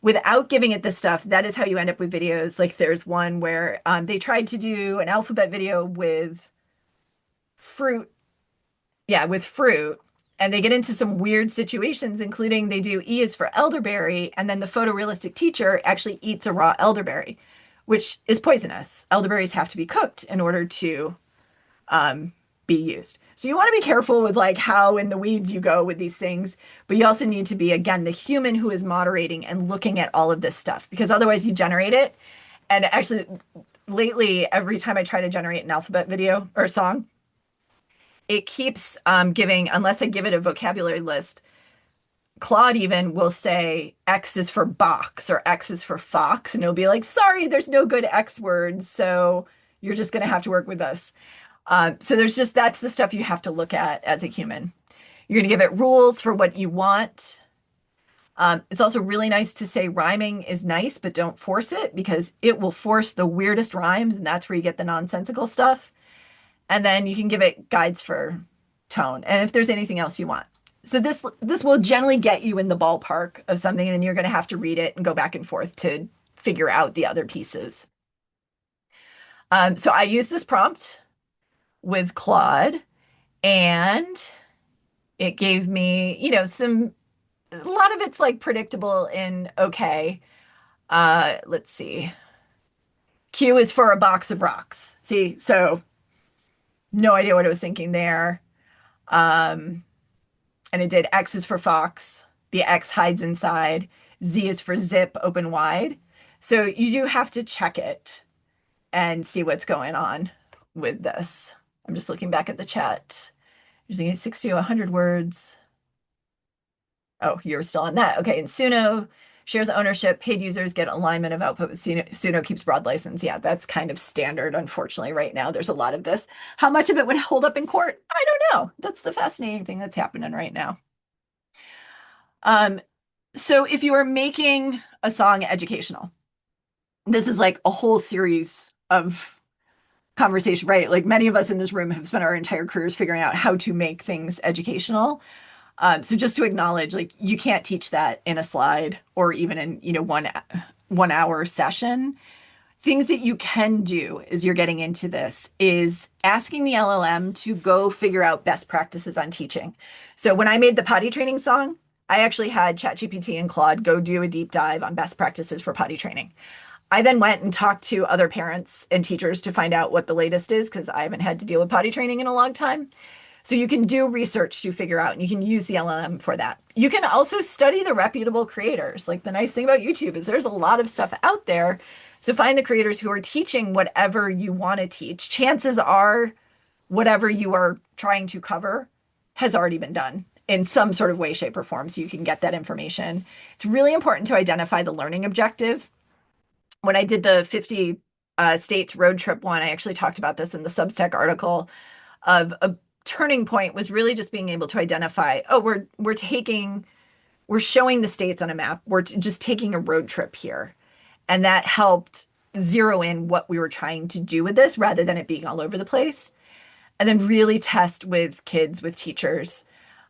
[SPEAKER 1] Without giving it this stuff, that is how you end up with videos. Like there's one where they tried to do an alphabet video with fruit. Yeah, with fruit. And they get into some weird situations, including they do E is for elderberry, and then the photorealistic teacher actually eats a raw elderberry, which is poisonous. Elderberries have to be cooked in order to be used. So you want to be careful with like how in the weeds you go with these things, but you also need to be, again, the human who is moderating and looking at all of this stuff, because otherwise you generate it. And actually, lately, every time I try to generate an alphabet video or song, it keeps giving, unless I give it a vocabulary list, Claude even will say X is for box or X is for fox, and it'll be like, sorry, there's no good X words, so you're just going to have to work with us. So that's the stuff you have to look at as a human. You're going to give it rules for what you want. It's also really nice to say rhyming is nice, but don't force it, because it will force the weirdest rhymes, and that's where you get the nonsensical stuff. And then you can give it guides for tone, and if there's anything else you want. So this will generally get you in the ballpark of something, and then you're going to have to read it and go back and forth to figure out the other pieces. So I use this prompt with Claude, and it gave me, a lot of it's like predictable and okay. Let's see. Q is for a box of rocks. See, so no idea what I was thinking there. And it did X is for fox. The X hides inside. Z is for zip, open wide. So you do have to check it and see what's going on with this. I'm just looking back at the chat. Using 60 to 100 words. Oh, you're still on that. Okay, and Suno shares ownership. Paid users get alignment of output with Suno keeps broad license. Yeah, that's kind of standard, unfortunately, right now. There's a lot of this. How much of it would hold up in court? I don't know. That's the fascinating thing that's happening right now. So if you are making a song educational, this is like a whole series of conversation, right? Like many of us in this room have spent our entire careers figuring out how to make things educational. So just to acknowledge, like you can't teach that in a slide or even in, one hour session. Things that you can do as you're getting into this is asking the LLM to go figure out best practices on teaching. So when I made the potty training song, I actually had ChatGPT and Claude go do a deep dive on best practices for potty training. I then went and talked to other parents and teachers to find out what the latest is because I haven't had to deal with potty training in a long time. So you can do research to figure out, and you can use the LLM for that. You can also study the reputable creators. Like the nice thing about YouTube is there's a lot of stuff out there. So find the creators who are teaching whatever you want to teach. Chances are whatever you are trying to cover has already been done in some sort of way, shape, or form. So you can get that information. It's really important to identify the learning objective. When I did the 50 states road trip one, I actually talked about this in the Substack article of a turning point was really just being able to identify, we're showing the states on a map. We're just taking a road trip here. And that helped zero in what we were trying to do with this rather than it being all over the place. And then really test with kids, with teachers.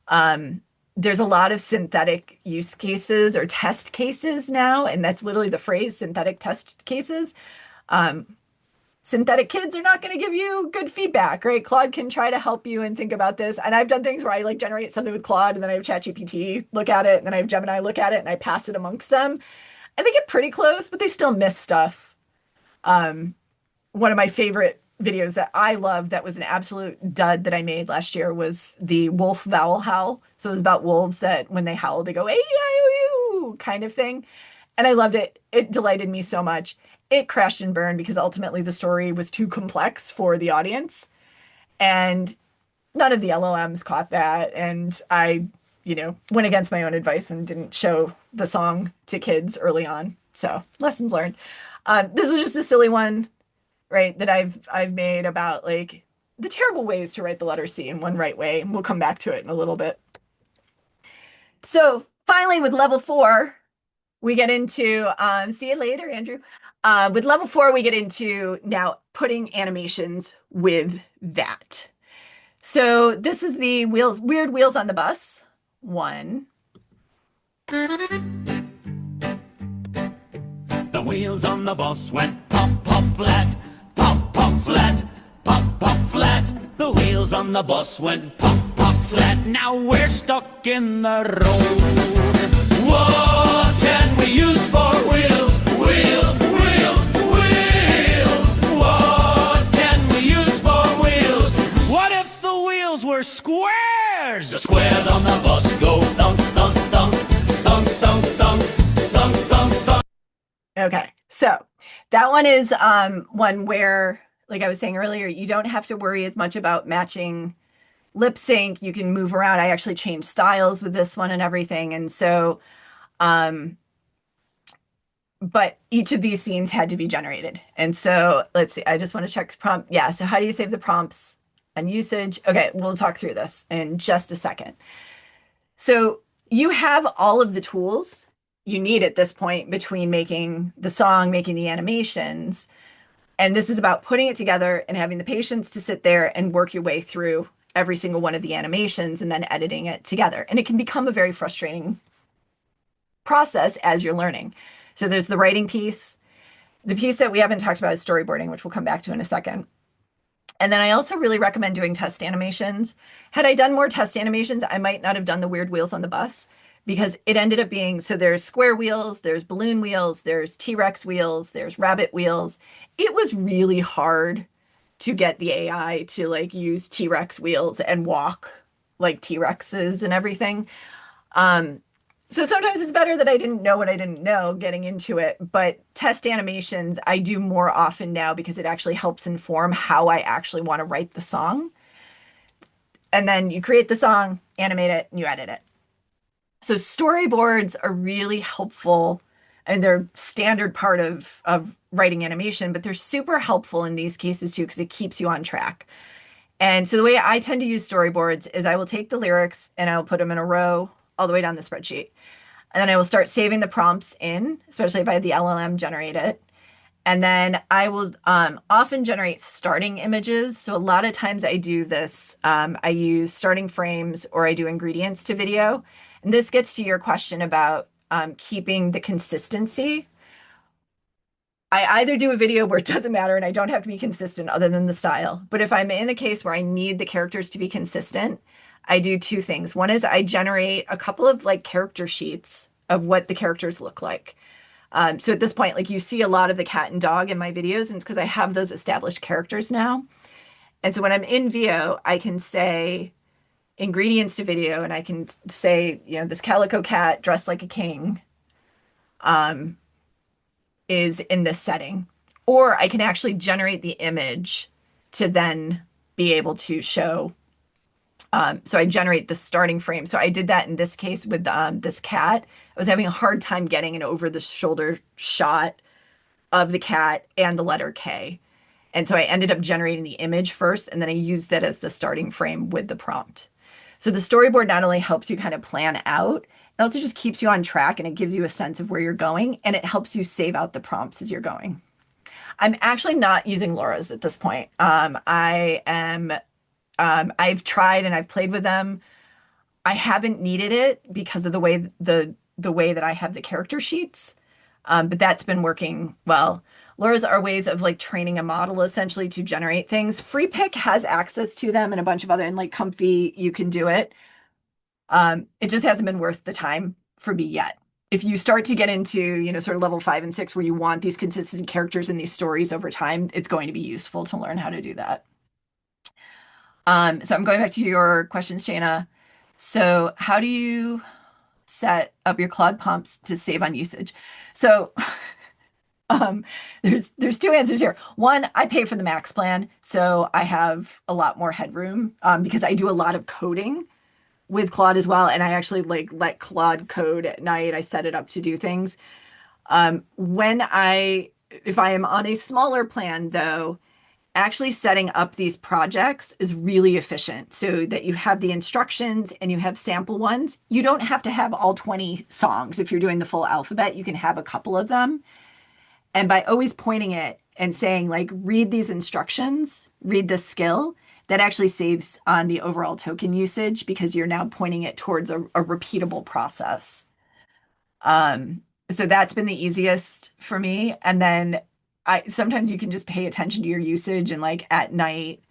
[SPEAKER 1] There's a lot of synthetic use cases or test cases now. And that's literally the phrase, synthetic test cases. Synthetic kids are not going to give you good feedback, right? Claude can try to help you and think about this. And I've done things where I like generate something with Claude and then I have ChatGPT look at it and then I have Gemini look at it and I pass it amongst them. And they get pretty close, but they still miss stuff. One of my favorite videos that I love that was an absolute dud that I made last year was the wolf vowel howl. So it was about wolves that when they howl, they go, A-I-O-U kind of thing. And I loved it. It delighted me so much. It crashed and burned because ultimately the story was too complex for the audience. And none of the LLMs caught that. And I, went against my own advice and didn't show the song to kids early on. So lessons learned. This was just a silly one, right, that I've made about like the terrible ways to write the letter C in one right way. And we'll come back to it in a little bit. So finally with level 4, we get into, see you later, Andrew. With level 4, we get into now putting animations with that. So this is the weird wheels on the bus. 1.
[SPEAKER 9] The wheels on the bus went pop, pop, flat, pop, pop, flat, pop, pop, flat. The wheels on the bus went pop, pop, flat. Now we're stuck in the road. What can we use for wheels? Wheels, wheels, wheels. What can we use for wheels? What if the wheels were squares? The squares on the bus go thunk, thunk, thunk, thunk, thunk, thunk, thunk, thunk, thunk.
[SPEAKER 1] Okay, so that one is one where, like I was saying earlier, you don't have to worry as much about matching lip sync. You can move around. I actually changed styles with this one and everything. And so, but each of these scenes had to be generated. And so let's see, I just want to check the prompt. Yeah, so how do you save the prompts and usage? Okay, we'll talk through this in just a second. So you have all of the tools you need at this point between making the song, making the animations. And this is about putting it together and having the patience to sit there and work your way through every single one of the animations and then editing it together. And it can become a very frustrating process as you're learning. So there's the writing piece. The piece that we haven't talked about is storyboarding, which we'll come back to in a second. And then I also really recommend doing test animations. Had I done more test animations, I might not have done the weird wheels on the bus because it ended up being, so there's square wheels, there's balloon wheels, there's T-Rex wheels, there's rabbit wheels. It was really hard to get the AI to like use T-Rex wheels and walk like T-Rexes and everything. So sometimes it's better that I didn't know what I didn't know getting into it, but test animations I do more often now because it actually helps inform how I actually want to write the song. And then you create the song, animate it, and you edit it. So storyboards are really helpful, and they're standard part of writing animation, but they're super helpful in these cases too because it keeps you on track. And so the way I tend to use storyboards is I will take the lyrics and I'll put them in a row all the way down the spreadsheet. And then I will start saving the prompts in, especially if I have the LLM generate it. And then I will often generate starting images. So a lot of times I do this. I use starting frames or I do ingredients to video. And this gets to your question about keeping the consistency. I either do a video where it doesn't matter and I don't have to be consistent other than the style. But if I'm in a case where I need the characters to be consistent, I do two things. One is I generate a couple of like character sheets of what the characters look like. So at this point, like you see a lot of the cat and dog in my videos, and it's because I have those established characters now. And so when I'm in VO, I can say ingredients to video, and I can say, you know, this calico cat dressed like a king is in this setting. Or I can actually generate the image to then be able to show. So I generate the starting frame. So I did that in this case with this cat. I was having a hard time getting an over the shoulder shot of the cat and the letter K. And so I ended up generating the image first, and then I used that as the starting frame with the prompt. So the storyboard not only helps you kind of plan out, it also just keeps you on track and it gives you a sense of where you're going, and it helps you save out the prompts as you're going. I'm actually not using Laura's at this point. I've tried and I've played with them. I haven't needed it because of the way that I have the character sheets, but that's been working well. Laura's are ways of like training a model essentially to generate things. FreePic has access to them and a bunch of other, and like Comfy, you can do it. It just hasn't been worth the time for me yet. If you start to get into, you know, sort of level 5 and 6 where you want these consistent characters and these stories over time, it's going to be useful to learn how to do that. So I'm going back to your questions, Shayna. So how do you set up your Claude prompts to save on usage? So there's two answers here. One, I pay for the max plan, so I have a lot more headroom because I do a lot of coding with Claude as well, and I actually like let Claude code at night. I set it up to do things. If I am on a smaller plan though, actually setting up these projects is really efficient so that you have the instructions and you have sample ones. You don't have to have all 20 songs. If you're doing the full alphabet, you can have a couple of them. And by always pointing it and saying like, read these instructions, read this skill, that actually saves on the overall token usage because you're now pointing it towards a repeatable process. So that's been the easiest for me. And then sometimes you can just pay attention to your usage and like at night,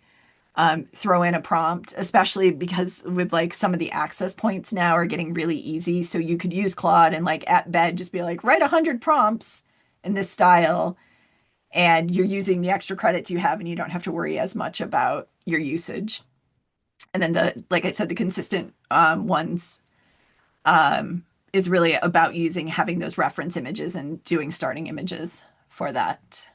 [SPEAKER 1] throw in a prompt, especially because with like some of the access points now are getting really easy. So you could use Claude and like at bed, just be like, write 100 prompts in this style. And you're using the extra credits you have and you don't have to worry as much about your usage. And then like I said, the consistent ones is really about having those reference images and doing starting images for that.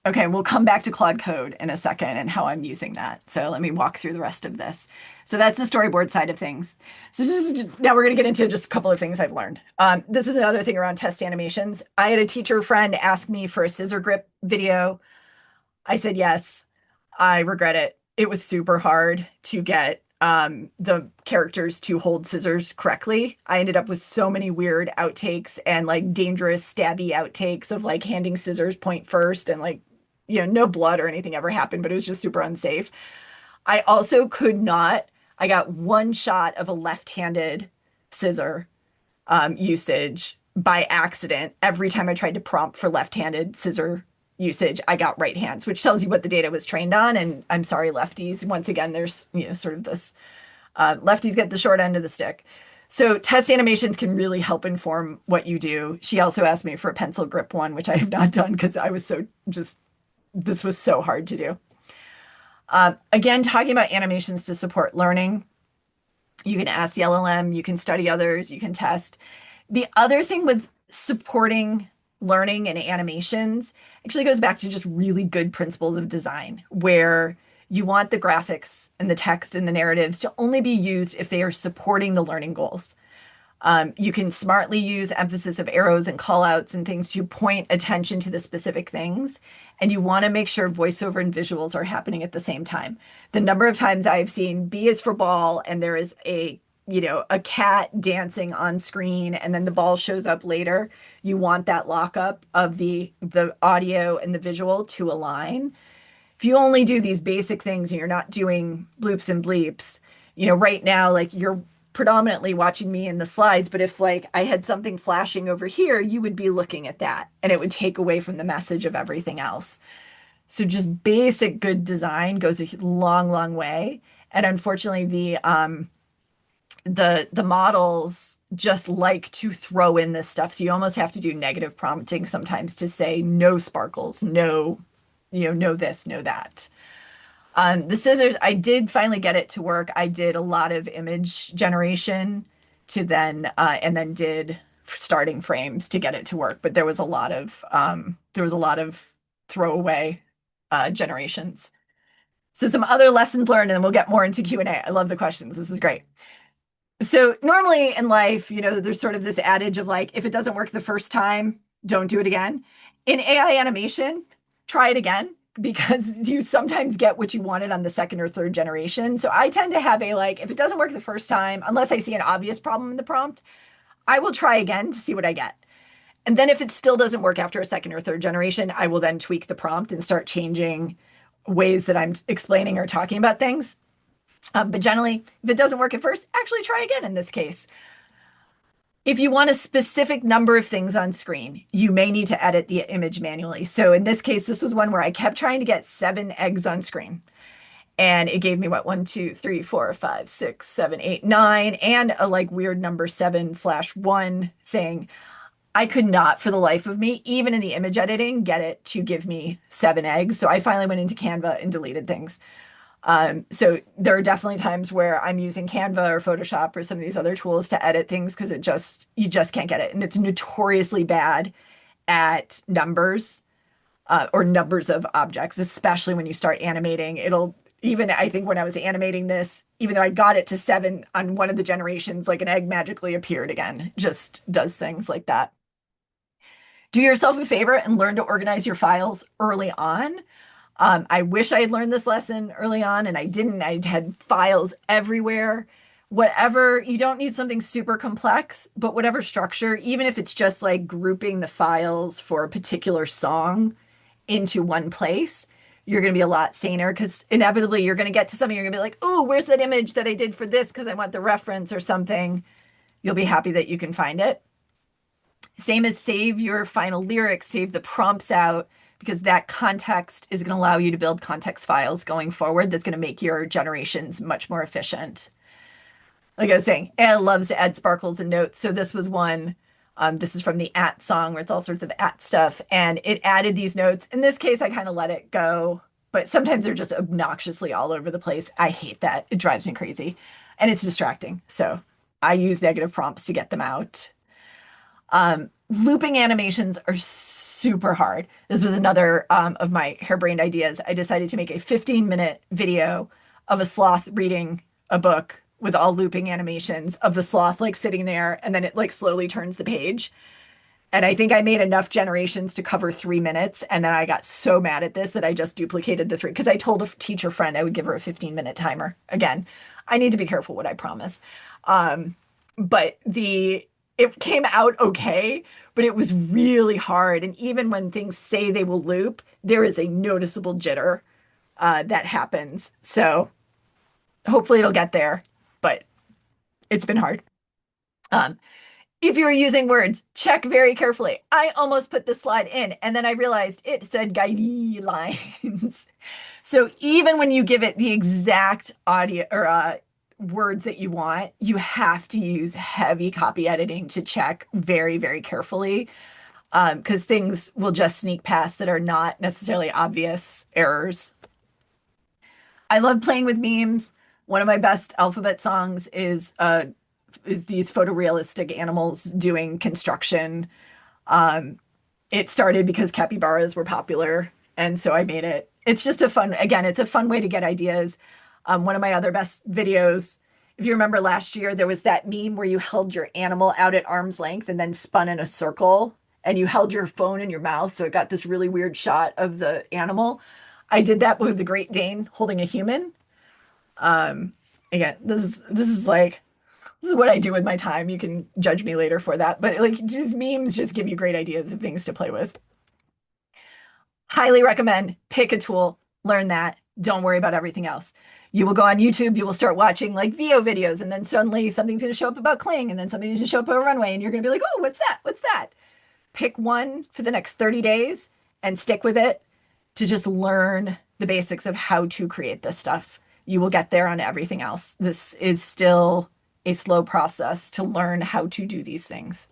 [SPEAKER 1] Okay, we'll come back to Claude Code in a second and how I'm using that. So let me walk through the rest of this. So that's the storyboard side of things. So now we're going to get into just a couple of things I've learned. This is another thing around test animations. I had a teacher friend ask me for a scissor grip video. I said yes. I regret it. It was super hard to get the characters to hold scissors correctly. I ended up with so many weird outtakes and like dangerous stabby outtakes of like handing scissors point first and like, you know, no blood or anything ever happened, but it was just super unsafe. I also could not, I got one shot of a left-handed scissor usage by accident. Every time I tried to prompt for left-handed scissor usage, I got right hands, which tells you what the data was trained on. And I'm sorry, lefties. Once again, there's, you know, sort of this, lefties get the short end of the stick. So test animations can really help inform what you do. She also asked me for a pencil grip one, which I have not done because I was this was so hard to do. Again, talking about animations to support learning, you can ask the LLM, you can study others, you can test. The other thing with supporting learning and animations actually goes back to just really good principles of design, where you want the graphics and the text and the narratives to only be used if they are supporting the learning goals. You can smartly use emphasis of arrows and callouts and things to point attention to the specific things. And you want to make sure voiceover and visuals are happening at the same time. The number of times I've seen B is for ball and there is a a cat dancing on screen and then the ball shows up later, you want that lockup of the audio and the visual to align. If you only do these basic things and you're not doing bloops and bleeps, right now, like you're predominantly watching me in the slides, but if like I had something flashing over here, you would be looking at that and it would take away from the message of everything else. So just basic good design goes a long, long way. And unfortunately, the models just like to throw in this stuff. So you almost have to do negative prompting sometimes to say no sparkles, no, no this, no that. The scissors, I did finally get it to work. I did a lot of image generation to then and then did starting frames to get it to work. But there was a lot of throwaway generations. So some other lessons learned, and then we'll get more into Q&A. I love the questions. This is great. So normally in life, there's sort of this adage of like, if it doesn't work the first time, don't do it again. In AI animation, try it again because you sometimes get what you wanted on the second or third generation. So I tend to have if it doesn't work the first time, unless I see an obvious problem in the prompt, I will try again to see what I get. And then if it still doesn't work after a second or third generation, I will then tweak the prompt and start changing ways that I'm explaining or talking about things. But generally, if it doesn't work at first, actually try again in this case. If you want a specific number of things on screen, you may need to edit the image manually. So in this case, this was one where I kept trying to get 7 eggs on screen. And it gave me 1, 2, 3, 4, 5, 6, 7, 8, 9, and a weird number 7/1 thing. I could not, for the life of me, even in the image editing, get it to give me 7 eggs. So I finally went into Canva and deleted things. So there are definitely times where I'm using Canva or Photoshop or some of these other tools to edit things because you just can't get it. And it's notoriously bad at numbers or numbers of objects, especially when you start animating. I think when I was animating this, even though I got it to 7 on one of the generations, like an egg magically appeared again. It just does things like that. Do yourself a favor and learn to organize your files early on. I wish I had learned this lesson early on, and I didn't. I had files everywhere. Whatever, you don't need something super complex, but whatever structure, even if it's just like grouping the files for a particular song into one place, you're going to be a lot saner because inevitably you're going to get to something, you're going to be like, oh, where's that image that I did for this because I want the reference or something. You'll be happy that you can find it. Same as save your final lyrics, save the prompts out, because that context is going to allow you to build context files going forward that's going to make your generations much more efficient. Like I was saying, Anna loves to add sparkles and notes. So this was one, this is from the at song where it's all sorts of at stuff. And it added these notes. In this case, I kind of let it go, but sometimes they're just obnoxiously all over the place. I hate that. It drives me crazy and it's distracting. So I use negative prompts to get them out. Looping animations are super hard. This was another of my harebrained ideas. I decided to make a 15-minute video of a sloth reading a book with all looping animations of the sloth sitting there, and then it slowly turns the page. And I think I made enough generations to cover 3 minutes, and then I got so mad at this that I just duplicated the 3 because I told a teacher friend I would give her a 15-minute timer. Again, I need to be careful what I promise. But it came out okay, but it was really hard. And even when things say they will loop, there is a noticeable jitter that happens. So hopefully it'll get there, but it's been hard. If you're using words, check very carefully. I almost put this slide in, and then I realized it said guidelines. So even when you give it the exact audio or words that you want, you have to use heavy copy editing to check very, very carefully because things will just sneak past that are not necessarily obvious errors. I love playing with memes. One of my best alphabet songs is these photorealistic animals doing construction. It started because capybaras were popular, and so I made it. It's just it's a fun way to get ideas. One of my other best videos, if you remember last year, there was that meme where you held your animal out at arm's length and then spun in a circle, and you held your phone in your mouth, so it got this really weird shot of the animal. I did that with the Great Dane holding a human. Again, this is This is what I do with my time. You can judge me later for that. But like just memes just give you great ideas of things to play with. Highly recommend, pick a tool, learn that. Don't worry about everything else. You will go on YouTube, you will start watching like VO videos, and then suddenly something's going to show up about Kling, and then something's going to show up about Runway, and you're going to be like, oh, what's that? What's that? Pick one for the next 30 days and stick with it to just learn the basics of how to create this stuff. You will get there on everything else. This is still a slow process to learn how to do these things.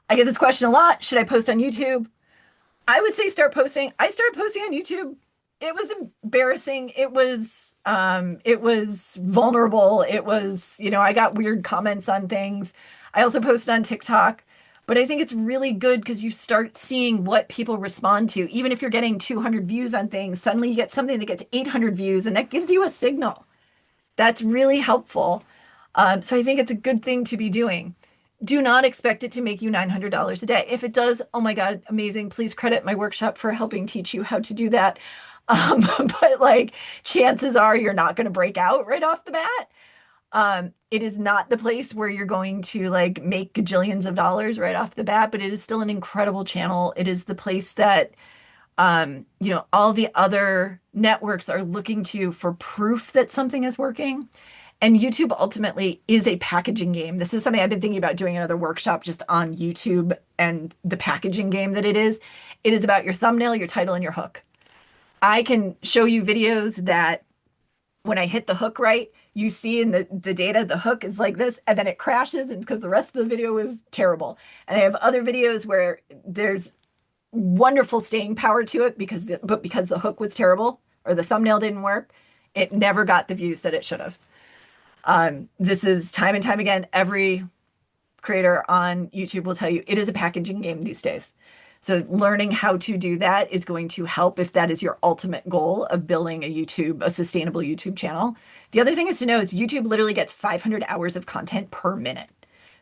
[SPEAKER 1] I get this question a lot. Should I post on YouTube? I would say start posting. I started posting on YouTube. It was embarrassing. It was vulnerable. It was, I got weird comments on things. I also posted on TikTok, but I think it's really good because you start seeing what people respond to. Even if you're getting 200 views on things, suddenly you get something that gets 800 views, and that gives you a signal. That's really helpful. So I think it's a good thing to be doing. Do not expect it to make you $900 a day. If it does, oh my God, amazing. Please credit my workshop for helping teach you how to do that. But like chances are you're not going to break out right off the bat. It is not the place where you're going to like make gajillions of dollars right off the bat, but it is still an incredible channel. It is the place that, all the other networks are looking to for proof that something is working. And YouTube ultimately is a packaging game. This is something I've been thinking about doing another workshop just on YouTube and the packaging game that it is. It is about your thumbnail, your title, and your hook. I can show you videos that when I hit the hook right, you see in the data, the hook is like this, and then it crashes and because the rest of the video is terrible. And I have other videos where there's wonderful staying power to it because the hook was terrible or the thumbnail didn't work, it never got the views that it should have. This is time and time again, every creator on YouTube will tell you it is a packaging game these days. So learning how to do that is going to help if that is your ultimate goal of building a sustainable YouTube channel. The other thing is to know is YouTube literally gets 500 hours of content per minute.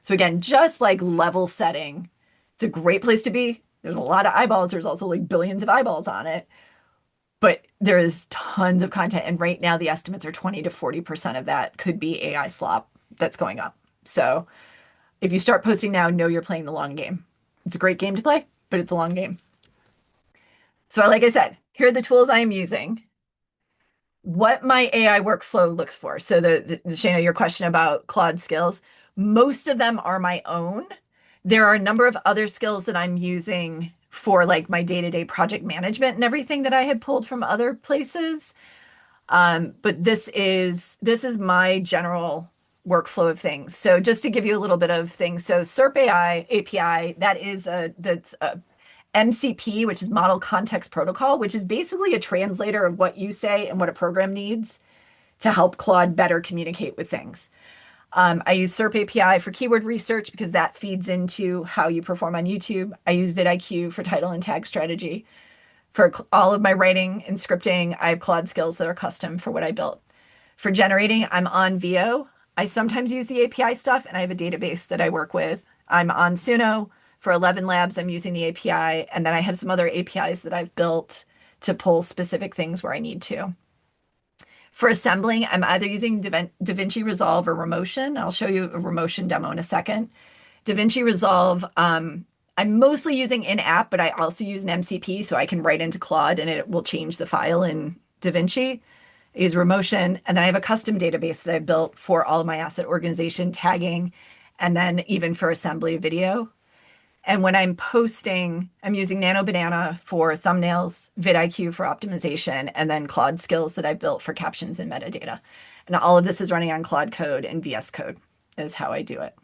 [SPEAKER 1] So again, just like level setting, it's a great place to be. There's a lot of eyeballs. There's also like billions of eyeballs on it. But there is tons of content. And right now the estimates are 20 to 40% of that could be AI slop that's going up. So if you start posting now, know you're playing the long game. It's a great game to play, but it's a long game. So like I said, here are the tools I am using. What my AI workflow looks for. So Shana, your question about Claude skills, most of them are my own. There are a number of other skills that I'm using for like my day-to-day project management and everything that I had pulled from other places. But this is my general workflow of things. So just to give you a little bit of things. So SERP AI API, that's a MCP, which is Model Context Protocol, which is basically a translator of what you say and what a program needs to help Claude better communicate with things. I use SERP API for keyword research because that feeds into how you perform on YouTube. I use vidIQ for title and tag strategy. For all of my writing and scripting, I have Claude skills that are custom for what I built. For generating, I'm on VO. I sometimes use the API stuff, and I have a database that I work with. I'm on Suno. For 11 labs, I'm using the API, and then I have some other APIs that I've built to pull specific things where I need to. For assembling, I'm either using DaVinci Resolve or Remotion. I'll show you a Remotion demo in a second. DaVinci Resolve, I'm mostly using in-app, but I also use an MCP so I can write into Claude and it will change the file in DaVinci. I use Remotion, and then I have a custom database that I built for all of my asset organization, tagging, and then even for assembly of video. And when I'm posting, I'm using Nano Banana for thumbnails, vidIQ for optimization, and then Claude skills that I built for captions and metadata. And all of this is running on Claude Code and VS Code is how I do it.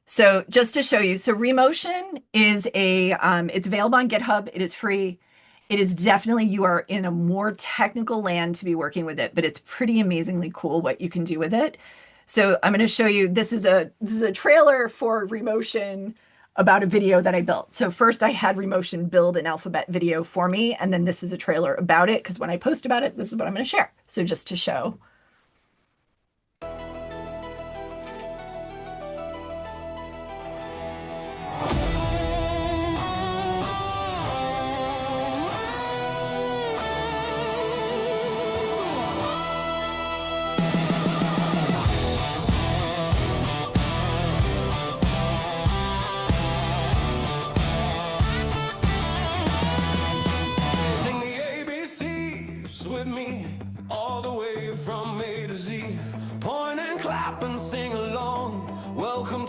[SPEAKER 1] So just to show you, so Remotion is it's available on GitHub. It is free. It is definitely, you are in a more technical land to be working with it, but it's pretty amazingly cool what you can do with it. So I'm going to show you, this is a trailer for Remotion about a video that I built. So first I had Remotion build an alphabet video for me, and then this is a trailer about it, because when I post about it, this is what I'm going to share. So just to show.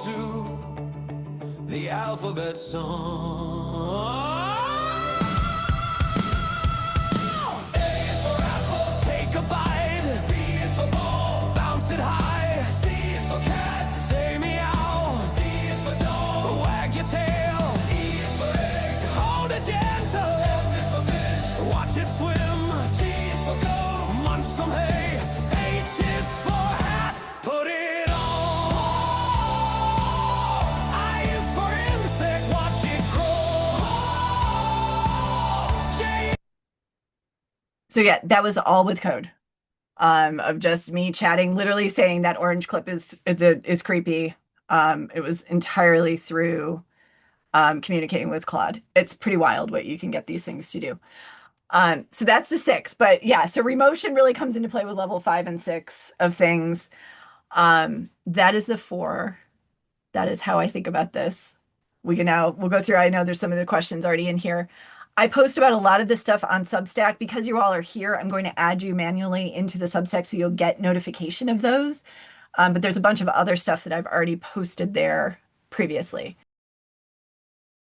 [SPEAKER 8] to the alphabet song. A is for apple, take a bite. B is for ball, bounce it high. C is for cat, say meow. D is for dog, wag your tail. E is for egg, hold it gentle. F is for fish, watch it swim. G is for go, munch some hay. H is for hat, put it on. I is for insect, watch it grow. J.
[SPEAKER 1] So yeah, that was all with code. Of just me chatting, literally saying that orange clip is creepy. It was entirely through communicating with Claude. It's pretty wild what you can get these things to do. So that's the 6, but yeah, so remotion really comes into play with level 5 and 6 of things. That is the 4. That is how I think about this. We'll go through, I know there's some of the questions already in here. I post about a lot of this stuff on Substack. Because you all are here, I'm going to add you manually into the Substack so you'll get notification of those. But there's a bunch of other stuff that I've already posted there previously.